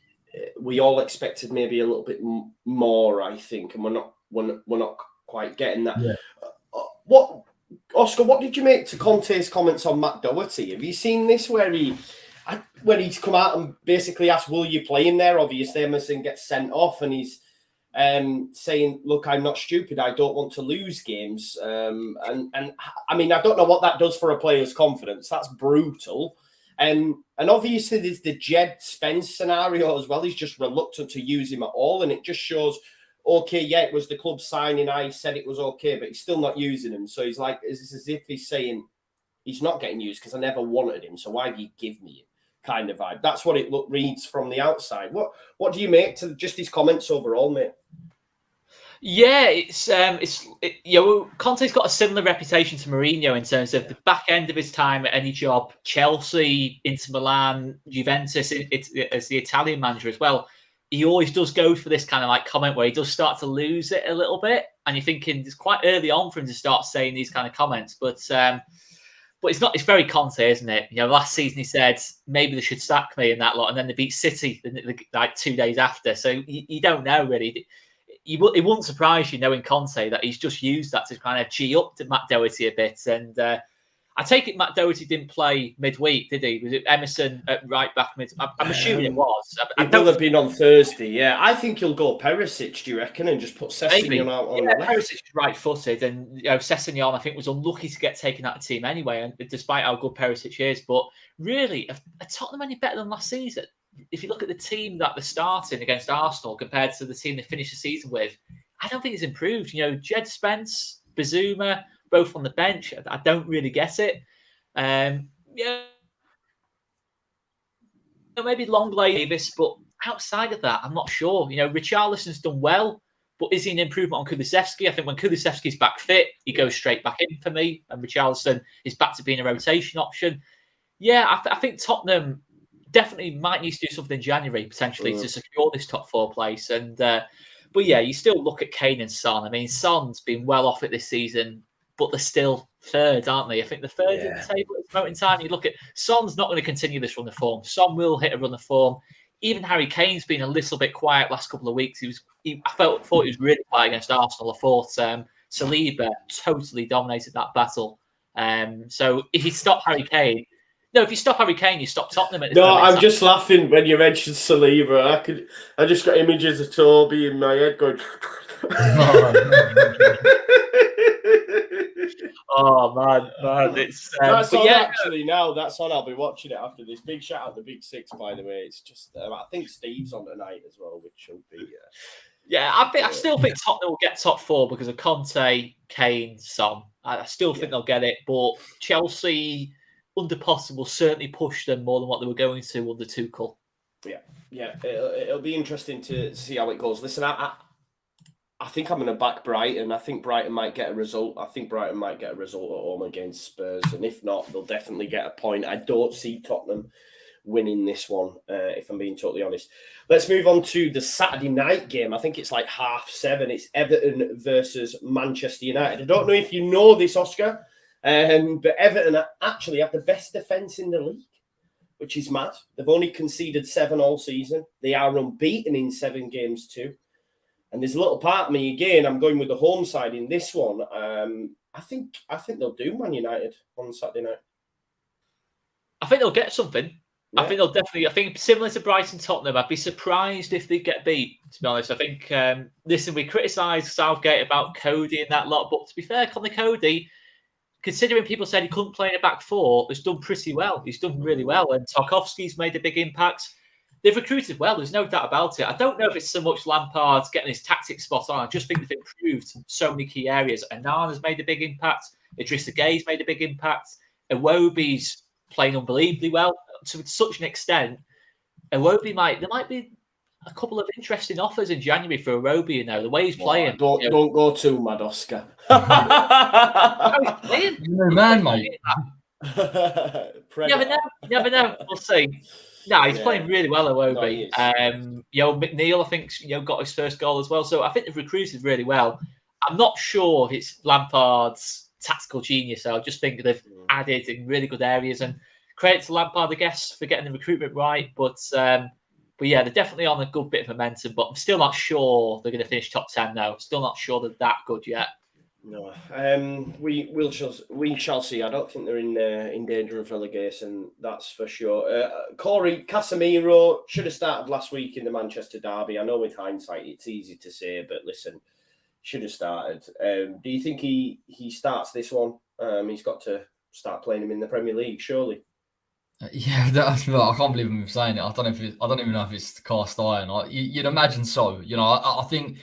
we all expected maybe a little bit more, I think, and we're not quite getting that. Yeah. Oscar, what did you make to Conte's comments on Matt Doherty? Have you seen this where he's come out and basically asked, will you play him there? Obviously, Emerson gets sent off and he's saying, look, I'm not stupid. I don't want to lose games. And I mean, I don't know what that does for a player's confidence. That's brutal. And obviously there's the Jed Spence scenario as well. He's just reluctant to use him at all. And it just shows, okay, yeah, it was the club signing. I said it was okay, but he's still not using him. So he's like, it's as if he's saying he's not getting used because I never wanted him. So why do you give me him? Kind of vibe. That's what it reads from the outside. What do you make to just his comments overall, mate? Yeah, Conte's got a similar reputation to Mourinho in terms of the back end of his time at any job. Chelsea, Inter Milan, Juventus, as the Italian manager as well. He always does go for this kind of like comment where he does start to lose it a little bit, and you're thinking it's quite early on for him to start saying these kind of comments. But it's not. It's very Conte, isn't it? Last season he said maybe they should sack me and that lot, and then they beat City like 2 days after. So you don't know really. It wouldn't surprise you knowing Conte that he's just used that to kind of G up to Matt Doherty a bit. And I take it Matt Doherty didn't play midweek, did he? Was it Emerson at right back mid? I'm assuming it was. It will have been on Thursday, yeah. I think he'll go Perisic, do you reckon, and just put Sessegnon out on the left? Perisic is right-footed, and Sessegnon, I think, was unlucky to get taken out of the team anyway, and despite how good Perisic is. But really, are Tottenham any better than last season? If you look at the team that they're starting against Arsenal compared to the team they finished the season with, I don't think it's improved. Jed Spence, Bazuma, both on the bench. I don't really get it. Maybe Longley, Davis, but outside of that, I'm not sure. Richarlison's done well, but is he an improvement on Kulusevski? I think when Kulusevski's back fit, he goes straight back in for me, and Richarlison is back to being a rotation option. Yeah, I think Tottenham definitely might need to do something in January, potentially, to secure this top 4 place. And but yeah, you still look at Kane and Son. I mean, Son's been well off it this season, but they're still third, aren't they? I think they're third in the table at this moment in time. You look at Son's not going to continue this run of form. Son will hit a run of form. Even Harry Kane's been a little bit quiet last couple of weeks. I thought he was really quiet against Arsenal. I thought Saliba totally dominated that battle. So if you stop Harry Kane, if you stop Harry Kane, you stop Tottenham. At this I'm just laughing when you mentioned Saliba. I just got images of Toby in my head going. Oh man, it's that's on actually now. That's on. I'll be watching it after this. Big shout out to the Big Six, by the way. It's just I think Steve's on tonight as well, which will be. I still think Tottenham will get top 4 because of Conte, Kane, Son. I still think they'll get it, but Chelsea under Potter will certainly push them more than what they were going to under Tuchel. Yeah. It'll be interesting to see how it goes. Listen, I think I'm going to back Brighton. I think Brighton might get a result. At home against Spurs, and if not, they'll definitely get a point. I don't see Tottenham winning this one, if I'm being totally honest. Let's move on to the Saturday night game. I think it's like 7:30. It's Everton versus Manchester United. I don't know if you know this, Oscar. But Everton actually have the best defence in the league, which is mad. They've only conceded 7 all season. They are unbeaten in 7 games too. And there's a little part of me, again, I'm going with the home side in this one. I think they'll do Man United on Saturday night. I think they'll get something. Yeah. I think similar to Brighton Tottenham, I'd be surprised if they get beat, to be honest. I think, listen, we criticised Southgate about Cody and that lot, but to be fair, Conor Cody, considering people said he couldn't play in a back 4, has done pretty well. He's done really well. And Tarkowski's made a big impact. They've recruited well. There's no doubt about it. I don't know if it's so much Lampard getting his tactics spot on. I just think they've improved so many key areas. Anana's made a big impact. Idrissa Gueye's made a big impact. Iwobi's playing unbelievably well to such an extent. There might be a couple of interesting offers in January for Iwobi, the way he's playing. Don't go too mad, Oscar. He's playing. You're a man, mate. You never know. We'll see. No, he's playing really well, Iwobi. McNeil, I think, got his first goal as well. So I think they've recruited really well. I'm not sure if it's Lampard's tactical genius. I just think they've added in really good areas, and credit to Lampard, I guess, for getting the recruitment right. But yeah, they're definitely on a good bit of momentum. But I'm still not sure they're going to finish top 10 now. Still not sure they're that good yet. No, we shall see. I don't think they're in danger of relegation. That's for sure. Corey Casemiro should have started last week in the Manchester derby. I know with hindsight it's easy to say, but listen, should have started. Do you think he starts this one? He's got to start playing him in the Premier League, surely. Yeah, I can't believe I'm saying it. I don't even know if it's cast iron. You'd imagine so. I think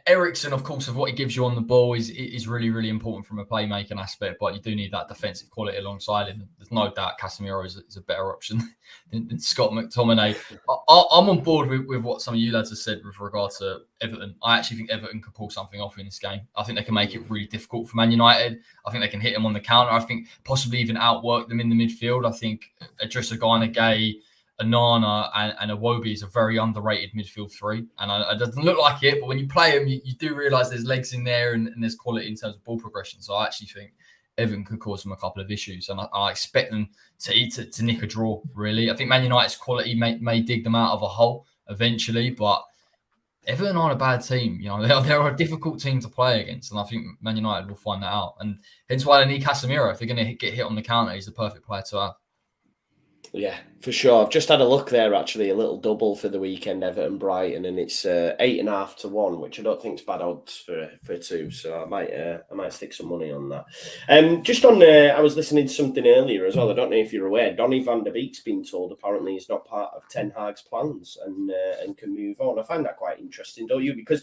Eriksen, of course, of what he gives you on the ball is really, really important from a playmaking aspect. But you do need that defensive quality alongside him. There's no doubt Casemiro is a better option than Scott McTominay. I'm on board with what some of you lads have said with regard to Everton. I actually think Everton could pull something off in this game. I think they can make it really difficult for Man United. I think they can hit them on the counter. I think possibly even outwork them in the midfield. I think Idrissa Gana Gueye, Onana and Iwobi is a very underrated midfield three. And it doesn't look like it, but when you play them, you do realise there's legs in there and there's quality in terms of ball progression. So I actually think Everton could cause them a couple of issues. And I expect them to nick a draw, really. I think Man United's quality may dig them out of a hole eventually, but Everton aren't a bad team. They're a difficult team to play against. And I think Man United will find that out. And hence why they need Casemiro. If they're going to get hit on the counter, he's the perfect player to have. Yeah, for sure. I've just had a look there, actually, a little double for the weekend, Everton Brighton, and it's 8.5 to 1, which I don't think is bad odds for two. So I might stick some money on that. Just on, I was listening to something earlier as well. I don't know if you're aware. Donny van der Beek's been told apparently he's not part of Ten Hag's plans and can move on. I find that quite interesting, don't you? Because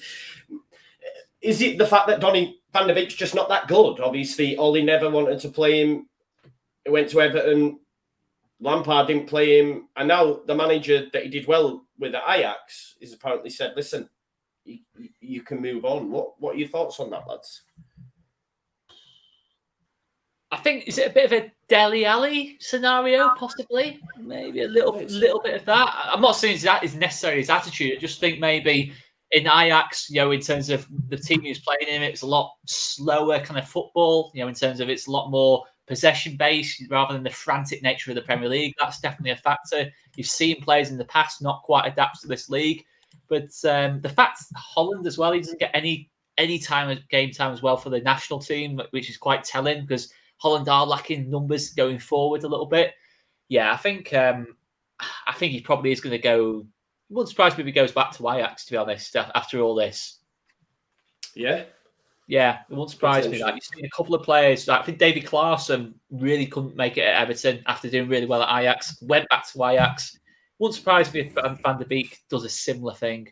is it the fact that Donny van der Beek's just not that good? Obviously, Ollie never wanted to play him. He went to Everton. Lampard didn't play him, and now the manager that he did well with at Ajax is apparently said, "Listen, you can move on." What are your thoughts on that, lads? I think, is it a bit of a Dele Alli scenario, possibly? Maybe a little bit of that. I'm not saying that is necessarily his attitude. I just think maybe in Ajax, in terms of the team who's playing him, it's a lot slower kind of football, in terms of it's a lot more possession based rather than the frantic nature of the Premier League. That's definitely a factor. You've seen players in the past not quite adapt to this league, but the fact Holland as well, he doesn't get any game time as well for the national team, which is quite telling because Holland are lacking numbers going forward a little bit. Yeah, I think he probably is going to go. It wouldn't surprise me if he goes back to Ajax, to be honest, after all this. Yeah, it won't surprise me. You've seen a couple of players. I think David Klaassen really couldn't make it at Everton after doing really well at Ajax. Went back to Ajax. Won't surprise me if Van der Beek does a similar thing.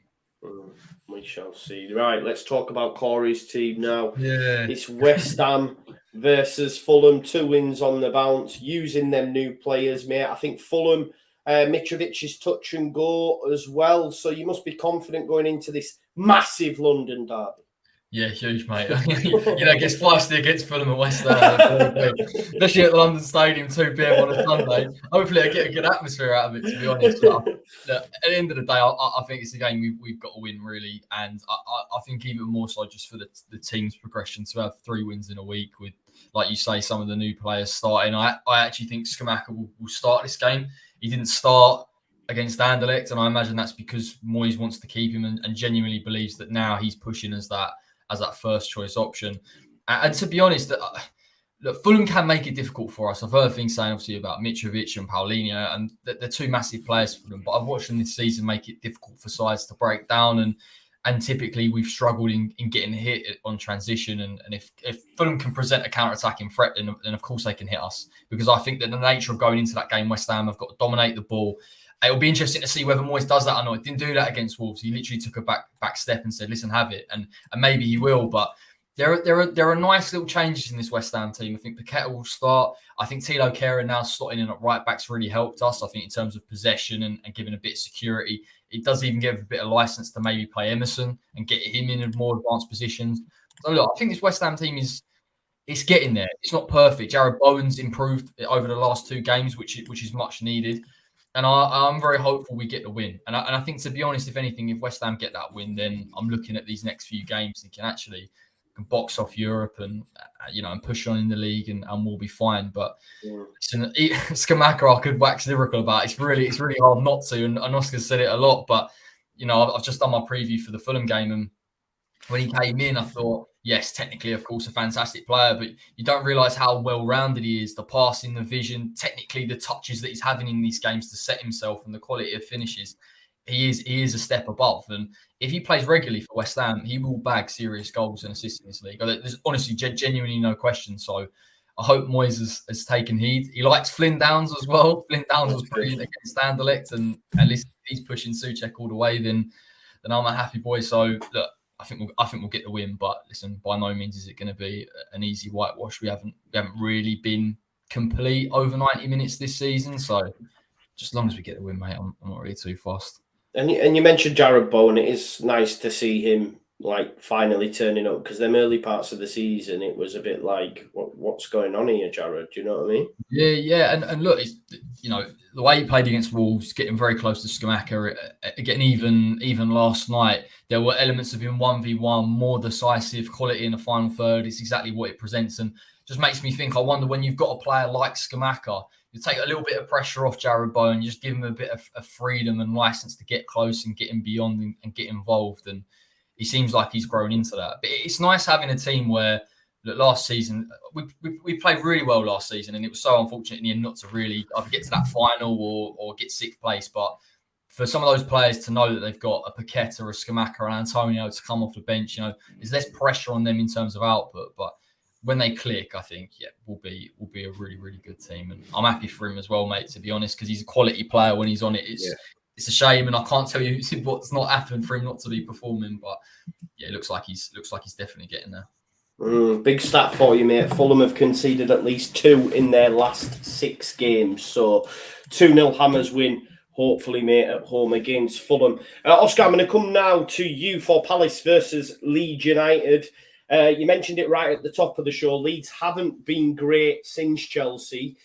We shall see. Right, let's talk about Corey's team now. Yeah. It's West Ham versus Fulham. 2 wins on the bounce, using them new players, mate. I think Fulham, Mitrovic is touch and go as well. So you must be confident going into this massive London derby. Yeah, huge, mate. Gets feisty against Fulham and West Ham, especially at the London Stadium, 2 p.m. on a Sunday. Hopefully, I get a good atmosphere out of it, to be honest. But, at the end of the day, I think it's a game we've got to win, really. And I think even more so just for the team's progression to have 3 wins in a week with, like you say, some of the new players starting. I actually think Scamacca will start this game. He didn't start against Anderlecht, and I imagine that's because Moyes wants to keep him and genuinely believes that now he's pushing as that first choice option. And to be honest, look, Fulham can make it difficult for us. I've heard things saying obviously about Mitrovic and Paulinho, and they're 2 massive players for them. But I've watched them this season make it difficult for sides to break down, and typically we've struggled in getting hit on transition. And if Fulham can present a counter-attacking threat, then of course they can hit us. Because I think that the nature of going into that game, West Ham have got to dominate the ball. It'll be interesting to see whether Moyes does that or not. He didn't do that against Wolves. He literally took a back step and said, "Listen, have it," and maybe he will. But there are nice little changes in this West Ham team. I think Paqueta will start. I think Tilo Kehrer now slotting in at right back's really helped us. I think in terms of possession and giving a bit of security, it does even give a bit of license to maybe play Emerson and get him in more advanced positions. So look, I think this West Ham team it's getting there. It's not perfect. Jared Bowen's improved over the last 2 games, which is much needed. And I'm very hopeful we get the win. And I think, to be honest, if anything, if West Ham get that win, then I'm looking at these next few games thinking actually can box off Europe and and push on in the league and we'll be fine. But Scamacca, I could wax lyrical about. It's really hard not to. And Oscar said it a lot. But I've just done my preview for the Fulham game, and when he came in, I thought, yes, technically, of course, a fantastic player, but you don't realise how well-rounded he is. The passing, the vision, technically the touches that he's having in these games to set himself and the quality of finishes. He is a step above. And if he plays regularly for West Ham, he will bag serious goals and assists in this league. There's honestly genuinely no question. So I hope Moyes has taken heed. He likes Flynn Downs as well. Flynn Downs was brilliant against Anderlecht, and at least he's pushing Souček all the way. Then I'm a happy boy. So look, I think we'll get the win. But listen, by no means is it going to be an easy whitewash. We haven't really been complete over 90 minutes this season. So just as long as we get the win, mate, I'm not really too fast. And you mentioned Jarrod Bowen. It is nice to see him like finally turning up, because them early parts of the season, it was a bit like, what's going on here, Jarrod? Do you know what I mean? Yeah. And look, it's, the way he played against Wolves, getting very close to Scamacca, again, even last night, there were elements of him 1v1, more decisive quality in the final third. It's exactly what it presents, and just makes me think, I wonder, when you've got a player like Scamacca, you take a little bit of pressure off Jarrod Bowen, you just give him a bit of freedom and license to get close and get him beyond and get involved. And he seems like he's grown into that. But it's nice having a team where, look, last season, we played really well last season, and it was so unfortunate in the end not to really either get to that final or get sixth place. But for some of those players to know that they've got a Paqueta, a Scamacca, and Antonio to come off the bench, there's less pressure on them in terms of output. But when they click, I think, we'll be a really, really good team. And I'm happy for him as well, mate, to be honest, because he's a quality player when he's on it. It's a shame, and I can't tell you what's not happened for him not to be performing. But yeah, it looks like he's definitely getting there. Big stat for you, mate. Fulham have conceded at least 2 in their last 6 games. So 2-0 Hammers win, hopefully, mate, at home against Fulham. Oscar, I'm going to come now to you for Palace versus Leeds United. You mentioned it right at the top of the show. Leeds haven't been great since Chelsea.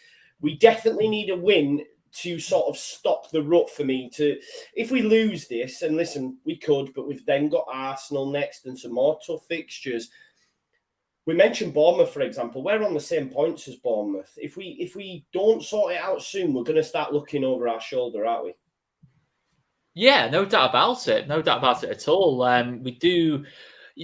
We definitely need a win to sort of stop the rut for me. If we lose this, and listen, we could, but we've then got Arsenal next and some more tough fixtures. We mentioned Bournemouth, for example. We're on the same points as Bournemouth. If we don't sort it out soon, we're going to start looking over our shoulder, aren't we? Yeah, no doubt about it. No doubt about it at all. We do.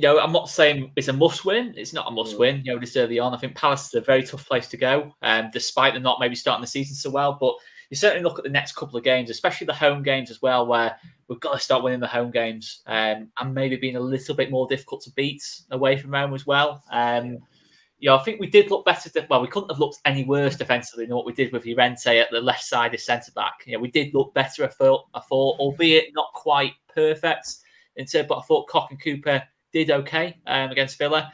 I'm not saying it's a must-win. It's not a must-win. This early on, I think Palace is a very tough place to go, despite them not maybe starting the season so well. But you certainly look at the next couple of games, especially the home games as well, where we've got to start winning the home games, and maybe being a little bit more difficult to beat away from home as well. I think we did look better. We couldn't have looked any worse defensively than what we did with Llorente at the left side as centre-back. We did look better, I thought, albeit not quite perfect. But I thought Koch and Cooper did okay against Villa.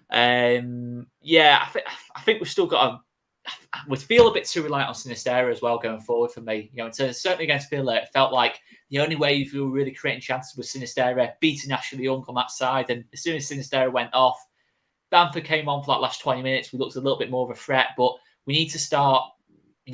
I think we've still got we feel a bit too reliant on Sinisterra as well going forward for me. Certainly against Villa, it felt like the only way you were really creating chances was Sinisterra beating Ashley Young on that side. And as soon as Sinisterra went off, Bamford came on for that last 20 minutes. We looked a little bit more of a threat, but we need to start,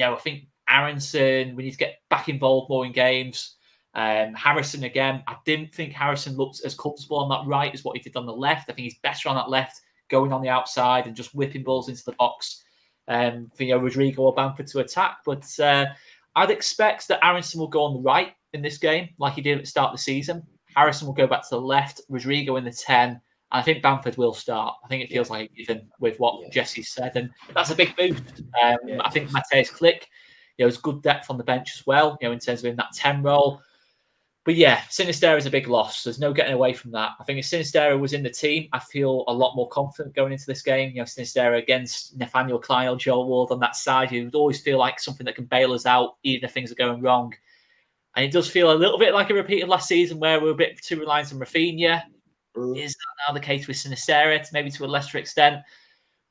I think Aronson, we need to get back involved more in games. Harrison, again, I didn't think Harrison looked as comfortable on that right as what he did on the left. I think he's better on that left, going on the outside and just whipping balls into the box for Rodrigo or Bamford to attack. But I'd expect that Aronson will go on the right in this game, like he did at the start of the season. Harrison will go back to the left, Rodrigo in the 10, and I think Bamford will start. I think it feels like even with what Jesse said, and that's a big boost. I think Mateusz Klich, there's good depth on the bench as well, in terms of in that 10 role. But yeah, Sinisterra is a big loss. There's no getting away from that. I think if Sinisterra was in the team, I feel a lot more confident going into this game. Sinisterra against Nathaniel Klein or Joel Ward on that side, you would always feel like something that can bail us out, even if things are going wrong. And it does feel a little bit like a repeat of last season where we're a bit too reliant on Rafinha. Is that now the case with Sinisterra, maybe to a lesser extent?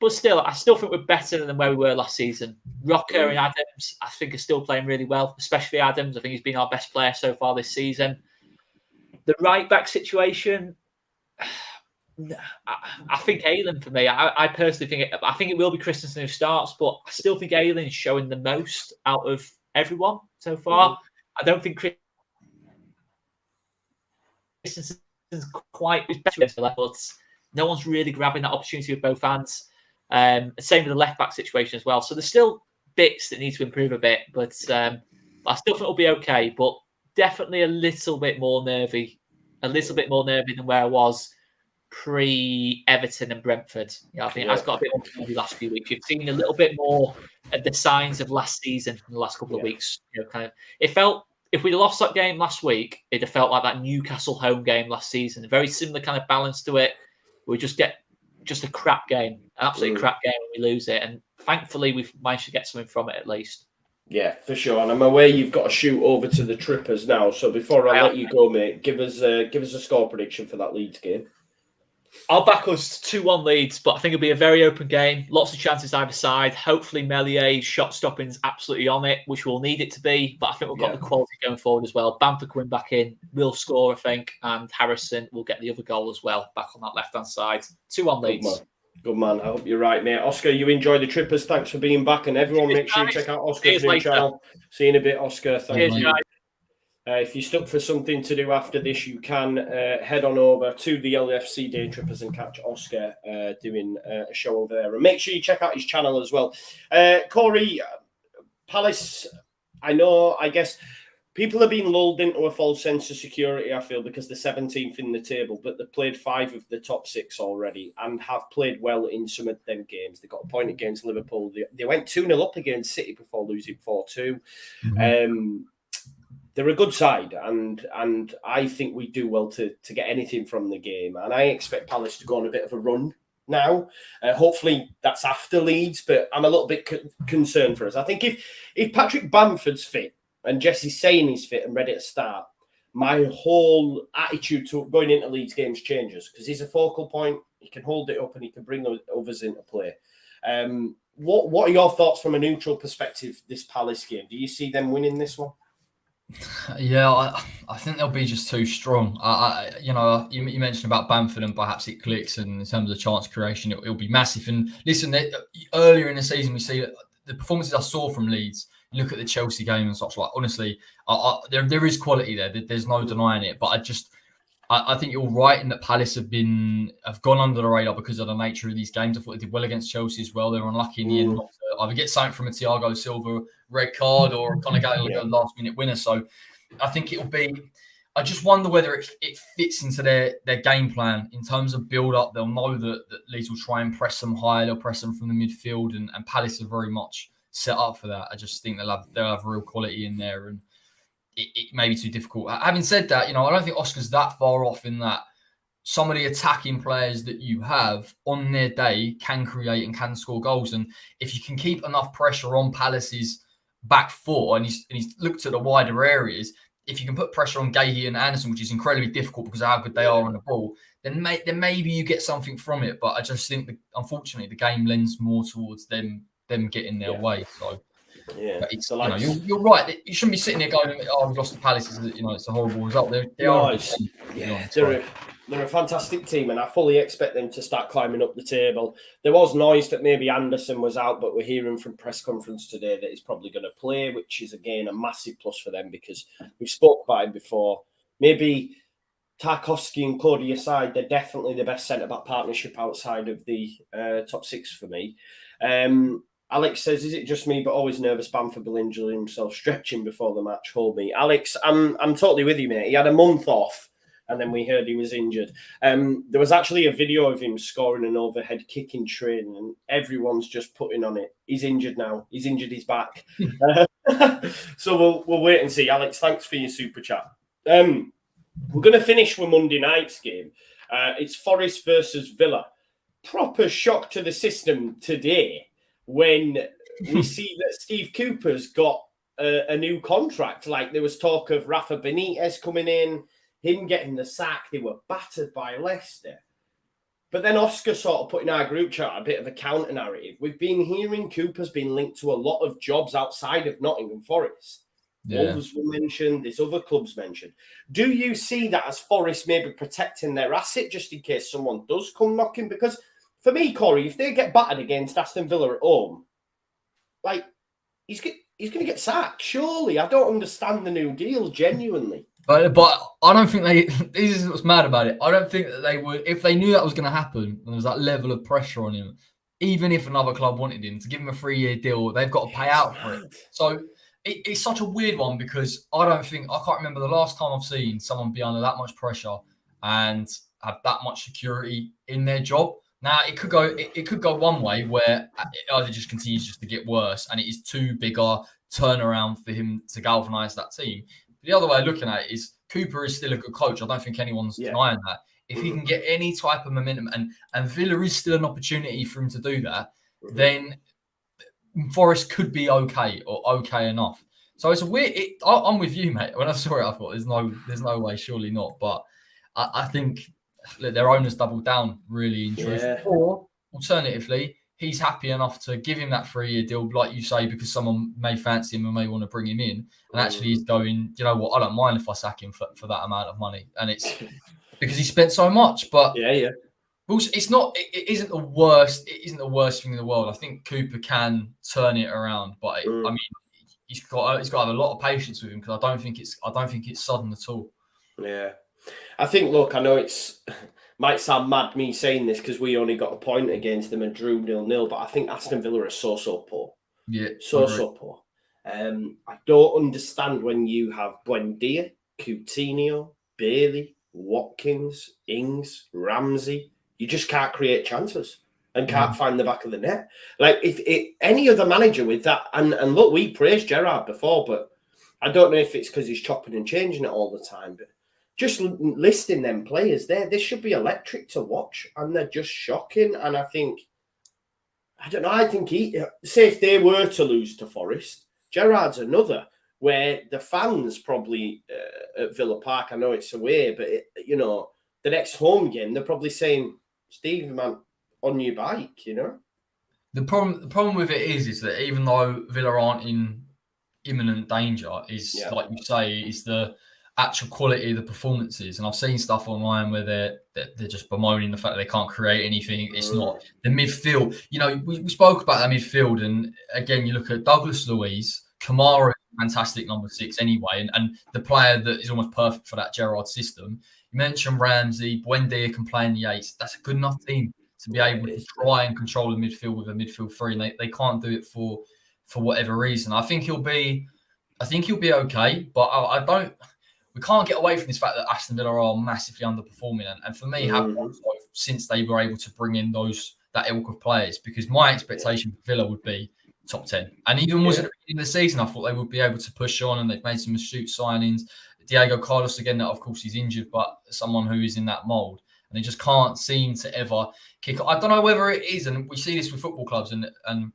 But still, I still think we're better than where we were last season. Rocker and Adams, I think, are still playing really well, especially Adams. I think he's been our best player so far this season. The right-back situation, I think Haaland for me. I personally think it will be Christensen who starts, but I still think Haaland is showing the most out of everyone so far. I don't think Christensen's quite as better, but no one's really grabbing that opportunity with both hands. Same with the left-back situation as well. So there's still bits that need to improve a bit, but I still think it'll be okay. But definitely a little bit more nervy than where I was pre-Everton and Brentford. I think that's got a bit more the last few weeks. You've seen a little bit more of the signs of last season in the last couple of weeks. It felt, if we'd lost that game last week, it'd have felt like that Newcastle home game last season. A very similar kind of balance to it. We just get a crap game, an absolute crap game, and we lose it. And thankfully, we've managed to get something from it at least. Yeah, for sure. And I'm aware you've got to shoot over to the Trippers now. So before I let you go, mate, give us a score prediction for that Leeds game. I'll back us 2-1 Leeds, but I think it'll be a very open game. Lots of chances either side. Hopefully, Mellier's shot stopping's absolutely on it, which we'll need it to be. But I think we've got the quality going forward as well. Bamford coming back in will score, I think, and Harrison will get the other goal as well, back on that left-hand side. 2-1 Leeds. Good man. I hope you're right, mate. Oscar, you enjoy the Trippers. Thanks for being back. And everyone, make sure you check out Oscar's new channel. See you in a bit, Oscar. Thank you. If you're stuck for something to do after this, you can head on over to the LUFC Day Trippers and catch Oscar doing a show over there. And make sure you check out his channel as well. Corey, Palace, I guess people are being lulled into a false sense of security, I feel, because they're 17th in the table, but they've played 5 of the top 6 already and have played well in some of them games. They got a point against Liverpool. They went 2-0 up against City before losing 4-2. They're a good side, and I think we do well to get anything from the game. And I expect Palace to go on a bit of a run now. Hopefully that's after Leeds, but I'm a little bit concerned for us. I think if Patrick Bamford's fit and Jesse Sain is fit and ready to start, my whole attitude to going into Leeds games changes, because he's a focal point. He can hold it up and he can bring others into play. What are your thoughts from a neutral perspective, this Palace game? Do you see them winning this one? Yeah, I think they'll be just too strong. You mentioned about Bamford and perhaps it clicks, and in terms of chance creation, it'll be massive. And listen, earlier in the season, we see the performances I saw from Leeds. You look at the Chelsea game and such, like, honestly, there is quality there. There's no denying it. But I think you're right in that Palace have gone under the radar because of the nature of these games. I thought they did well against Chelsea as well. They were unlucky in the end not to either get something from a Thiago Silva red card or kind of get a last minute winner. So I think it'll be. I just wonder whether it fits into their game plan in terms of build up. They'll know that Leeds will try and press them high. They'll press them from the midfield, and Palace are very much set up for that. I just think they'll have real quality in there, and it may be too difficult. Having said that, I don't think Oscar's that far off in that some of the attacking players that you have on their day can create and can score goals. And if you can keep enough pressure on Palace's back four, and he's looked at the wider areas, if you can put pressure on Gahey and Anderson, which is incredibly difficult because of how good they are on the ball, then maybe you get something from it. But I just think, unfortunately, the game lends more towards them getting their way. So yeah, it's, you're right. You shouldn't be sitting there going, "Oh, we've lost to Palace." It's a horrible result. They're a fantastic team, and I fully expect them to start climbing up the table. There was noise that maybe Anderson was out, but we're hearing from press conference today that he's probably going to play, which is, again, a massive plus for them because we've spoke about him before. Maybe Tarkowski and Cody aside, they're definitely the best centre-back partnership outside of the top 6 for me. Alex says, "Is it just me, but always nervous Bamford will injure himself stretching before the match? Hold me." Alex, I'm totally with you, mate. He had a month off, and then we heard he was injured. There was actually a video of him scoring an overhead kick in training, and everyone's just putting on it. He's injured now. He's injured his back. So we'll wait and see. Alex, thanks for your super chat. We're going to finish with Monday night's game. It's Forest versus Villa. Proper shock to the system today when we see that Steve Cooper's got a new contract. Like, there was talk of Rafa Benitez coming in, him getting the sack. They were battered by Leicester. But then Oscar sort of put in our group chat a bit of a counter narrative. We've been hearing Cooper's been linked to a lot of jobs outside of Nottingham Forest. Wolves were mentioned. There's other clubs mentioned. Do you see that as Forest maybe protecting their asset just in case someone does come knocking? Because for me, Corey, if they get battered against Aston Villa at home, like, he's going to get sacked, surely. I don't understand the new deal, genuinely. But I don't think this is what's mad about it. I don't think that they would, if they knew that was going to happen, and there was that level of pressure on him, even if another club wanted him, to give him a 3-year deal, they've got to pay out for it. So it's such a weird one because I can't remember the last time I've seen someone be under that much pressure and have that much security in their job. Now it could go one way where it either just continues just to get worse, and it is too big a turnaround for him to galvanise that team. But the other way of looking at it is Cooper is still a good coach. I don't think anyone's denying that. If he can get any type of momentum, and Villa is still an opportunity for him to do that, then Forest could be okay or okay enough. So it's a weird. I'm with you, mate. When I saw it, I thought there's no way, surely not. But I think their owners doubled down, really, in truth. Yeah. Or alternatively, he's happy enough to give him that 3-year deal, like you say, because someone may fancy him and may want to bring him in. And actually, he's going, you know what? I don't mind if I sack him for that amount of money, and it's because he spent so much. But it's not. It isn't the worst. It isn't the worst thing in the world. I think Cooper can turn it around, but I mean, he's got to have a lot of patience with him, because I don't think it's sudden at all. Yeah, I think. Look, I know it's might sound mad me saying this because we only got a point against them and drew 0-0, but I think Aston Villa are so poor. Yeah, so poor. I don't understand when you have Buendia, Coutinho, Bailey, Watkins, Ings, Ramsey. You just can't create chances and can't find the back of the net. Like, if any other manager with that, and look, we praised Gerrard before, but I don't know if it's because he's chopping and changing it all the time, but just listing them players there, this should be electric to watch, and they're just shocking. And I think say if they were to lose to Forest, Gerrard's another where the fans probably at Villa Park, I know it's away, but the next home game, they're probably saying, Steve, man, on your bike, The problem with it is that even though Villa aren't in imminent danger, like you say, is the actual quality of the performances. And I've seen stuff online where they're just bemoaning the fact that they can't create anything. It's not the midfield. We spoke about that midfield, and again, you look at Douglas Luiz, Kamara, fantastic number 6 anyway, and the player that is almost perfect for that Gerrard system. You mentioned Ramsey, Buendia can play in the 8s. That's a good enough team to be able to try and control the midfield with a midfield 3, and they can't do it for whatever reason. I think he'll be okay, but we can't get away from this fact that Aston Villa are massively underperforming, and for me, have done so since they were able to bring in that ilk of players, because my expectation for Villa would be top 10. And even was at the beginning of the season, I thought they would be able to push on, and they've made some astute signings. Diego Carlos, again, that of course he's injured, but someone who is in that mould. And they just can't seem to ever kick. I don't know whether it is, and we see this with football clubs, and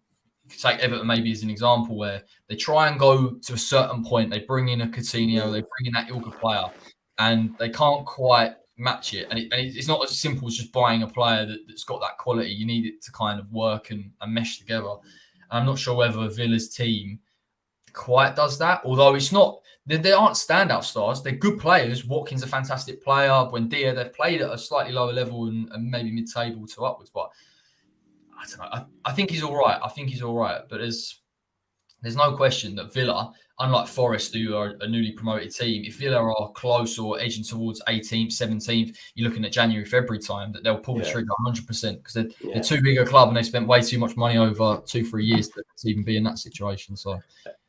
take Everton maybe as an example, where they try and go to a certain point, they bring in a Coutinho, they bring in that ilk of player, and they can't quite match it. And it's not as simple as just buying a player that's got that quality. You need it to kind of work and mesh together. And I'm not sure whether Villa's team quite does that, although it's not. They aren't standout stars. They're good players. Watkins a fantastic player. Buendia, they've played at a slightly lower level and maybe mid-table to upwards. But I don't know. I think he's all right. But there's no question that Villa, unlike Forest, who are a newly promoted team, if Villa are close or edging towards 18th, 17th, you're looking at January, February time, that they'll pull the trigger 100%, because they're too big a club and they spent way too much money over 2-3 years to even be in that situation. So.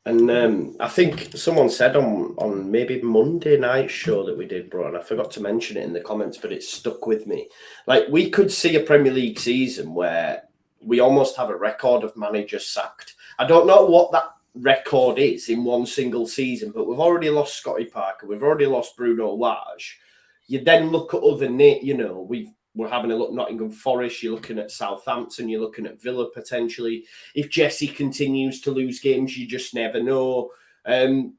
And I think someone said on maybe Monday night show that we did, bro, and I forgot to mention it in the comments, but it stuck with me. Like, we could see a Premier League season where we almost have a record of managers sacked. I don't know what that record is in one single season, but we've already lost Scotty Parker. We've already lost Bruno Lage. You then look at other, we're having a look at Nottingham Forest. You're looking at Southampton. You're looking at Villa potentially. If Jesse continues to lose games, you just never know. I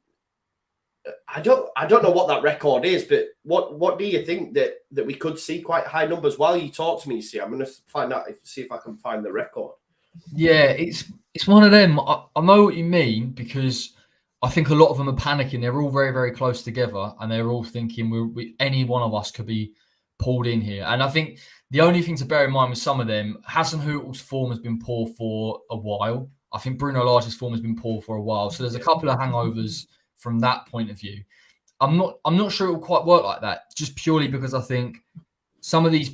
don't know what that record is, but what do you think that we could see quite high numbers? While you talk to me, see, I'm going to find out see if I can find the record. Yeah, it's one of them. I know what you mean, because I think a lot of them are panicking. They're all very, very close together, and they're all thinking any one of us could be pulled in here. And I think the only thing to bear in mind with some of them, Hasenhüttl's form has been poor for a while. I think Bruno Lage's form has been poor for a while. So there's a couple of hangovers from that point of view. I'm not sure it will quite work like that, just purely because I think some of these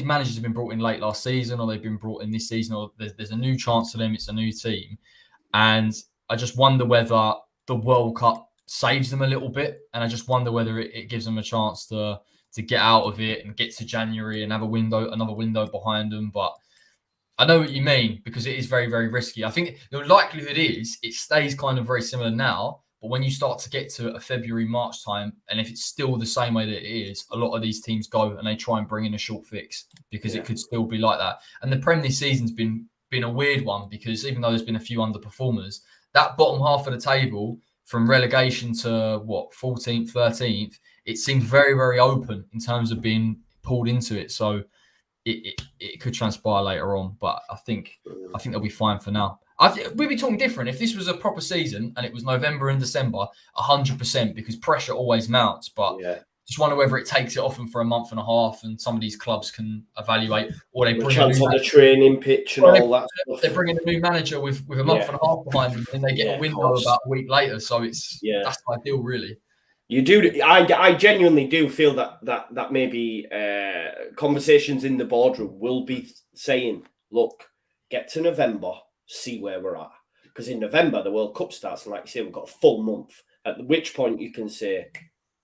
managers have been brought in late last season, or they've been brought in this season, or there's a new chance for them. It's a new team. And I just wonder whether the World Cup saves them a little bit. And I just wonder whether it gives them a chance to to get out of it and get to January and have another window behind them. But I know what you mean, because it is very, very risky. I think the likelihood is it stays kind of very similar now. But when you start to get to a February, March time, and if it's still the same way that it is, a lot of these teams go and they try and bring in a short fix, because it could still be like that. And the Prem this season's been a weird one, because even though there's been a few underperformers, that bottom half of the table from relegation to 14th, 13th, it seems very, very open in terms of being pulled into it. So it could transpire later on, but I think they'll be fine for now. We'd be talking different if this was a proper season and it was November and December, 100%, because pressure always mounts. But just wonder whether it takes it off them for a month and a half, and some of these clubs can evaluate, or they bring on the training pitch and all that stuff. They bring in a new manager with a month and a half behind them, and they get a window about a week later. So that's ideal, really. You do. I genuinely do feel that maybe conversations in the boardroom will be saying, look, get to November, see where we're at. Because in November, the World Cup starts, and like you say, we've got a full month, at which point you can say,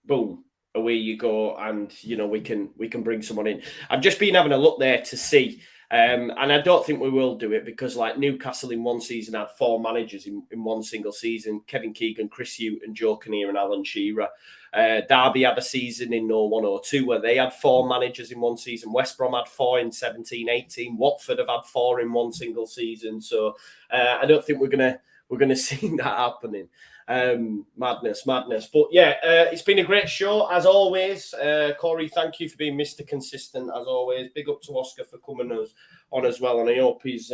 boom, away you go, and we can bring someone in. I've just been having a look there to see, and I don't think we will do it, because like Newcastle in one season had 4 managers in one single season: Kevin Keegan, Chris Hughton, Joe Kinnear and Alan Shearer. Derby had a season in 01-02 where they had 4 managers in one season. West Brom had 4 in 17-18. Watford have had 4 in one single season. So I don't think we're gonna see that happening. Madness. But yeah, it's been a great show as always. Corey, thank you for being Mr. Consistent as always. Big up to Oscar for coming on as well, and I hope his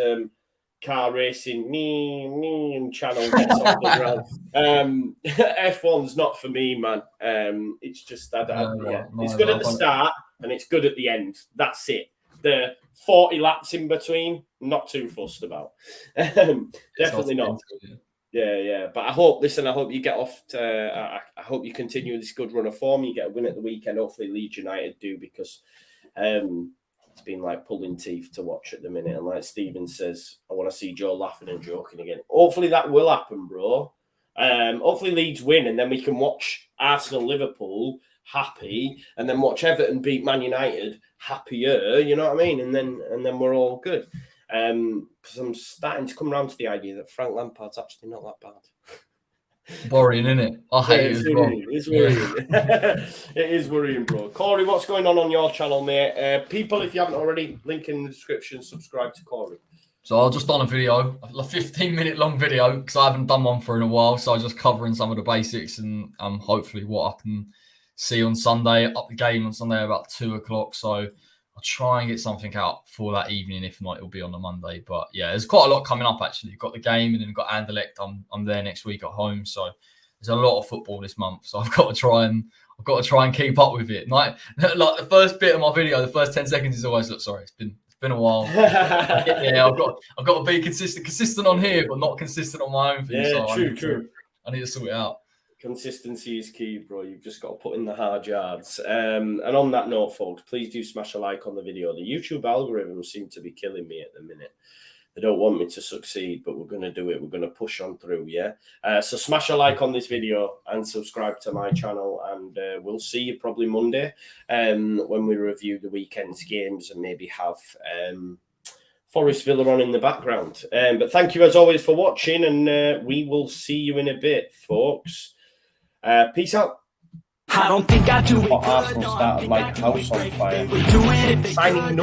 car racing channel gets on the ground. F1's not for me, man. It's just that it's good at the start and it's good at the end. That's it. The 40 laps in between, not too fussed about. Definitely not. Yeah. But I hope you get off to. I hope you continue this good run of form. You get a win at the weekend. Hopefully, Leeds United do, because it's been like pulling teeth to watch at the minute. And like Steven says, I want to see Joe laughing and joking again. Hopefully, that will happen, bro. Hopefully, Leeds win, and then we can watch Arsenal, Liverpool happy, and then watch Everton beat Man United happier. You know what I mean? And then we're all good. Because I'm starting to come around to the idea that Frank Lampard's actually not that bad. Boring, isn't it? I hate it as well. It's worrying. It is worrying, bro. Corey, what's going on your channel, mate? People, if you haven't already, link in the description, subscribe to Corey. So I'll just done a video, a 15-minute long video, because I haven't done one for in a while. So I'm just covering some of the basics and hopefully what I can see on Sunday. Up the game on Sunday about 2:00. So I'll try and get something out for that evening. If not, it'll be on the Monday. But yeah, there's quite a lot coming up actually. You've got the game, and then you've got Anderlecht. I'm there next week at home, so there's a lot of football this month. So I've got to try and keep up with it. Like the first bit of my video, the first 10 seconds is always, sorry, it's been a while. Yeah, I've got to be consistent on here, but not consistent on my own thing. Yeah, so true. I need to sort it out. Consistency is key, bro. You've just got to put in the hard yards. And on that note, folks, please do smash a like on the video. The YouTube algorithms seem to be killing me at the minute. They don't want me to succeed, but we're going to do it. We're going to push on through, yeah? So smash a like on this video and subscribe to my channel. And we'll see you probably Monday when we review the weekend's games and maybe have Forest Villa on in the background. But thank you, as always, for watching. And we will see you in a bit, folks. Peace out. I don't think I do it. Arsenal started like a house on fire. Signing